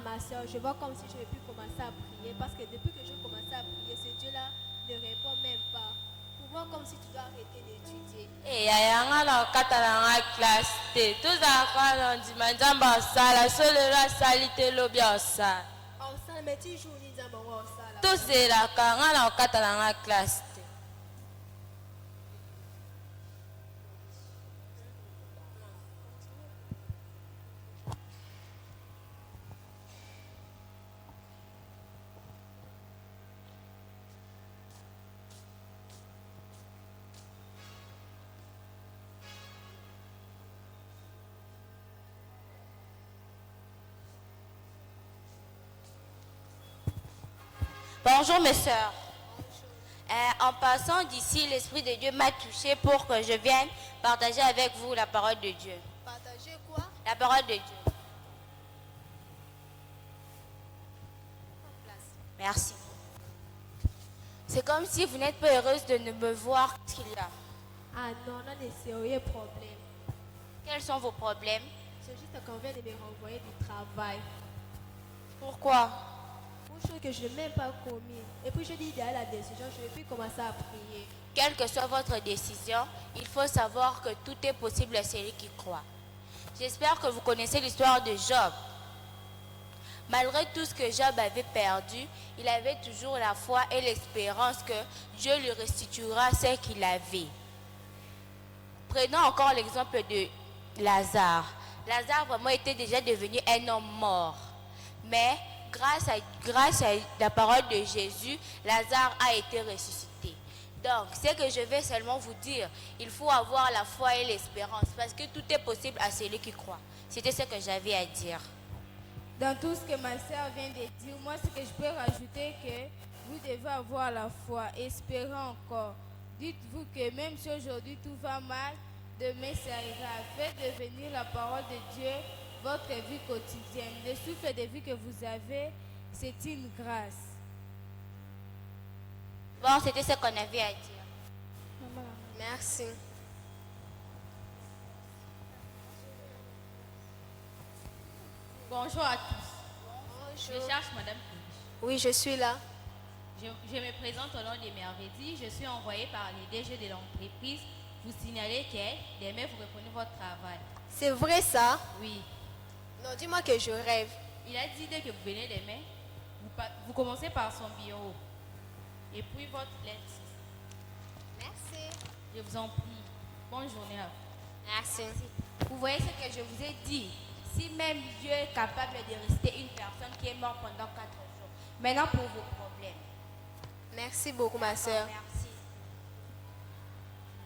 [SPEAKER 4] Ma soeur, je vois comme si je ne peux commencer à prier parce que depuis que je commence à prier, ce Dieu-là ne répond même pas. Pour voir comme si tu dois arrêter d'étudier.
[SPEAKER 5] Et yanga na katala na classe te. Tous akala ndimanja sala solo la salite lobi osa.
[SPEAKER 4] En salle mais tu joues ni dans mon salle.
[SPEAKER 5] Tous la kanga na katala na classe. Bonjour mes sœurs. En passant d'ici, l'Esprit de Dieu m'a touché pour que je vienne partager avec vous la parole de Dieu.
[SPEAKER 4] Partager quoi?
[SPEAKER 5] La parole de Dieu. Merci. C'est comme si vous n'êtes pas heureuse de ne me voir. Qu'est-ce qu'il y a?
[SPEAKER 4] Ah non, on a des sérieux problèmes.
[SPEAKER 5] Quels sont vos problèmes?
[SPEAKER 4] C'est juste qu'on vient de me renvoyer du travail.
[SPEAKER 5] Pourquoi?
[SPEAKER 4] Une chose que je n'ai même pas commis. Et puis je dis derrière la décision, je vais plus commencer à prier.
[SPEAKER 5] Quelle que soit votre décision, il faut savoir que tout est possible à celui qui croit. J'espère que vous connaissez l'histoire de Job. Malgré tout ce que Job avait perdu, il avait toujours la foi et l'espérance que Dieu lui restituera ce qu'il avait. Prenons encore l'exemple de Lazare. Lazare vraiment était déjà devenu un homme mort. Mais grâce à la parole de Jésus, Lazare a été ressuscité. Donc, ce que je vais seulement vous dire, il faut avoir la foi et l'espérance parce que tout est possible à celui qui croit. C'était ce que j'avais à dire.
[SPEAKER 6] Dans tout ce que ma sœur vient de dire, moi ce que je peux rajouter que vous devez avoir la foi, espérer encore. Dites-vous que même si aujourd'hui tout va mal, Demain servira. Faites devenir la parole de Dieu votre vie quotidienne. Le souffle de vie que vous avez, c'est une grâce.
[SPEAKER 5] Bon, c'était ce qu'on avait à dire.
[SPEAKER 7] Merci.
[SPEAKER 8] Bonjour à tous.
[SPEAKER 7] Bonjour.
[SPEAKER 8] Je cherche Madame Kouch.
[SPEAKER 7] Oui, je suis là.
[SPEAKER 8] Je me présente au nom des Merveilles. Je suis envoyée par les DG de l'entreprise. Vous signalez que demain vous reprenez votre travail.
[SPEAKER 7] C'est vrai ça?
[SPEAKER 8] Oui.
[SPEAKER 7] Non, dis-moi que je rêve.
[SPEAKER 8] Il a dit dès que vous venez demain, vous commencez par son bureau. Et puis votre lettre.
[SPEAKER 7] Merci.
[SPEAKER 8] Je vous en prie. Bonne journée à vous.
[SPEAKER 7] Merci.
[SPEAKER 5] Vous voyez ce que je vous ai dit. Si même Dieu est capable de rester une personne qui est morte pendant 4 jours. Maintenant pour vos problèmes.
[SPEAKER 7] Merci beaucoup, ma soeur.
[SPEAKER 5] Merci.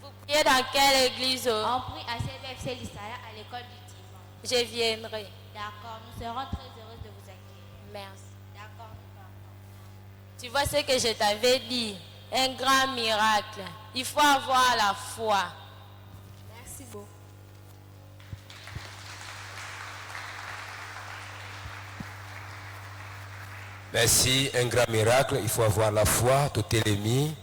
[SPEAKER 5] Vous priez dans quelle église?
[SPEAKER 8] On prie à CVFC Lissaya à l'école du dimanche.
[SPEAKER 5] Je viendrai.
[SPEAKER 8] D'accord, nous serons très heureux de vous accueillir.
[SPEAKER 5] Merci.
[SPEAKER 8] D'accord.
[SPEAKER 5] Tu vois ce que je t'avais dit? Un grand miracle. Il faut avoir la foi.
[SPEAKER 7] Merci beaucoup.
[SPEAKER 3] Merci, un grand miracle. Il faut avoir la foi. To telemi,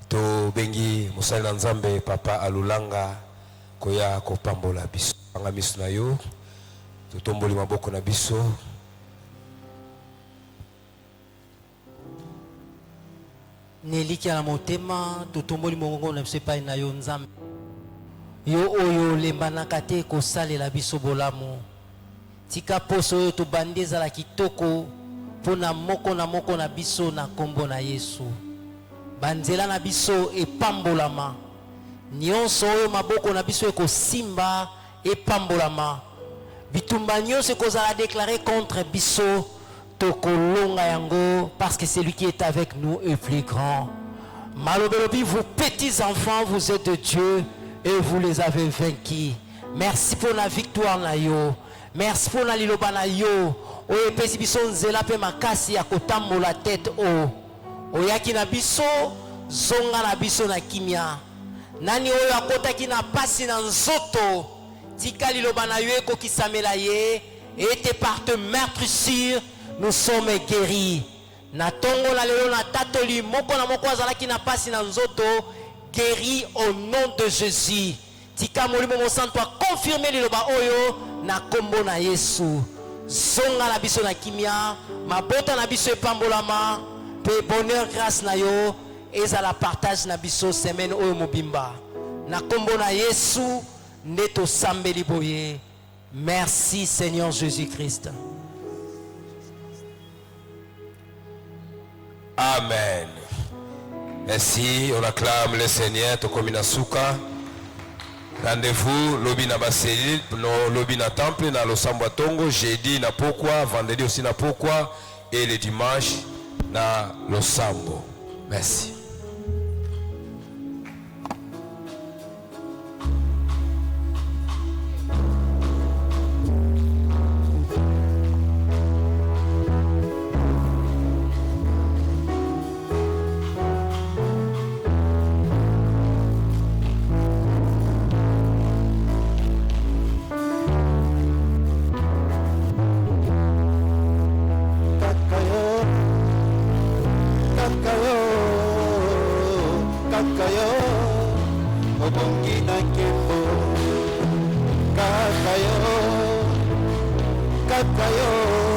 [SPEAKER 3] to bengi musali na nzambe papa alulanga koya kopambola biso. Anga miso na yo, to tomboli maboko na biso.
[SPEAKER 9] Neliki ya motema, to tomboli mongongo na biso epai na yo nzambe. Yo oyo lembanaka te kosalela biso bolamu. Tika poso oyo tobandi ezala kitoko pona moko na biso na kombo na Yesu. Banzela na biso epambolama. Nyonso oyo maboko na biso ekosimba epambolama. Bitumba nyonso ekozala déclaré contre biso tokolonga yango parce que celui qui est avec nous est plus grand. Malobelobi, vous petits enfants, vous êtes de Dieu et vous les avez vaincus. Merci pour la victoire na yo. Merci pour la liloba na yo. Oye pesi biso nzela pe makasi ya kotambola tête o. Oyaki na biso zonga na biso na kimia. Nani oyo akotaki na pasi na nzoto. Tika liloba na yo ekokisamela ye. Et par te meurtrissure nous sommes guéris. Na tongo na lelo na tatoli moko na moko azalaki na pasi na nzoto. Guéri au nom de Jésus. Tika molimo mo santo a confirmé liloba oyo na kombo na Yesu. Zonga na biso na kimia, mabota na biso epambolama, pe bonheur grâce na yo, ezala partage na biso semaine oyo mobimba. Na kombo na Yesu, neto sambeli boye. Merci Seigneur Jésus-Christ.
[SPEAKER 3] Amen. Merci, on acclame le Seigneur, Tokomina Souka. Rendez-vous, lobby na baseli, no lobby na temple, na Losambo Tongo, jeudi na Pokwa, vendredi aussi na Pokwa, et le dimanche na Losambo. Merci.
[SPEAKER 2] Kakayo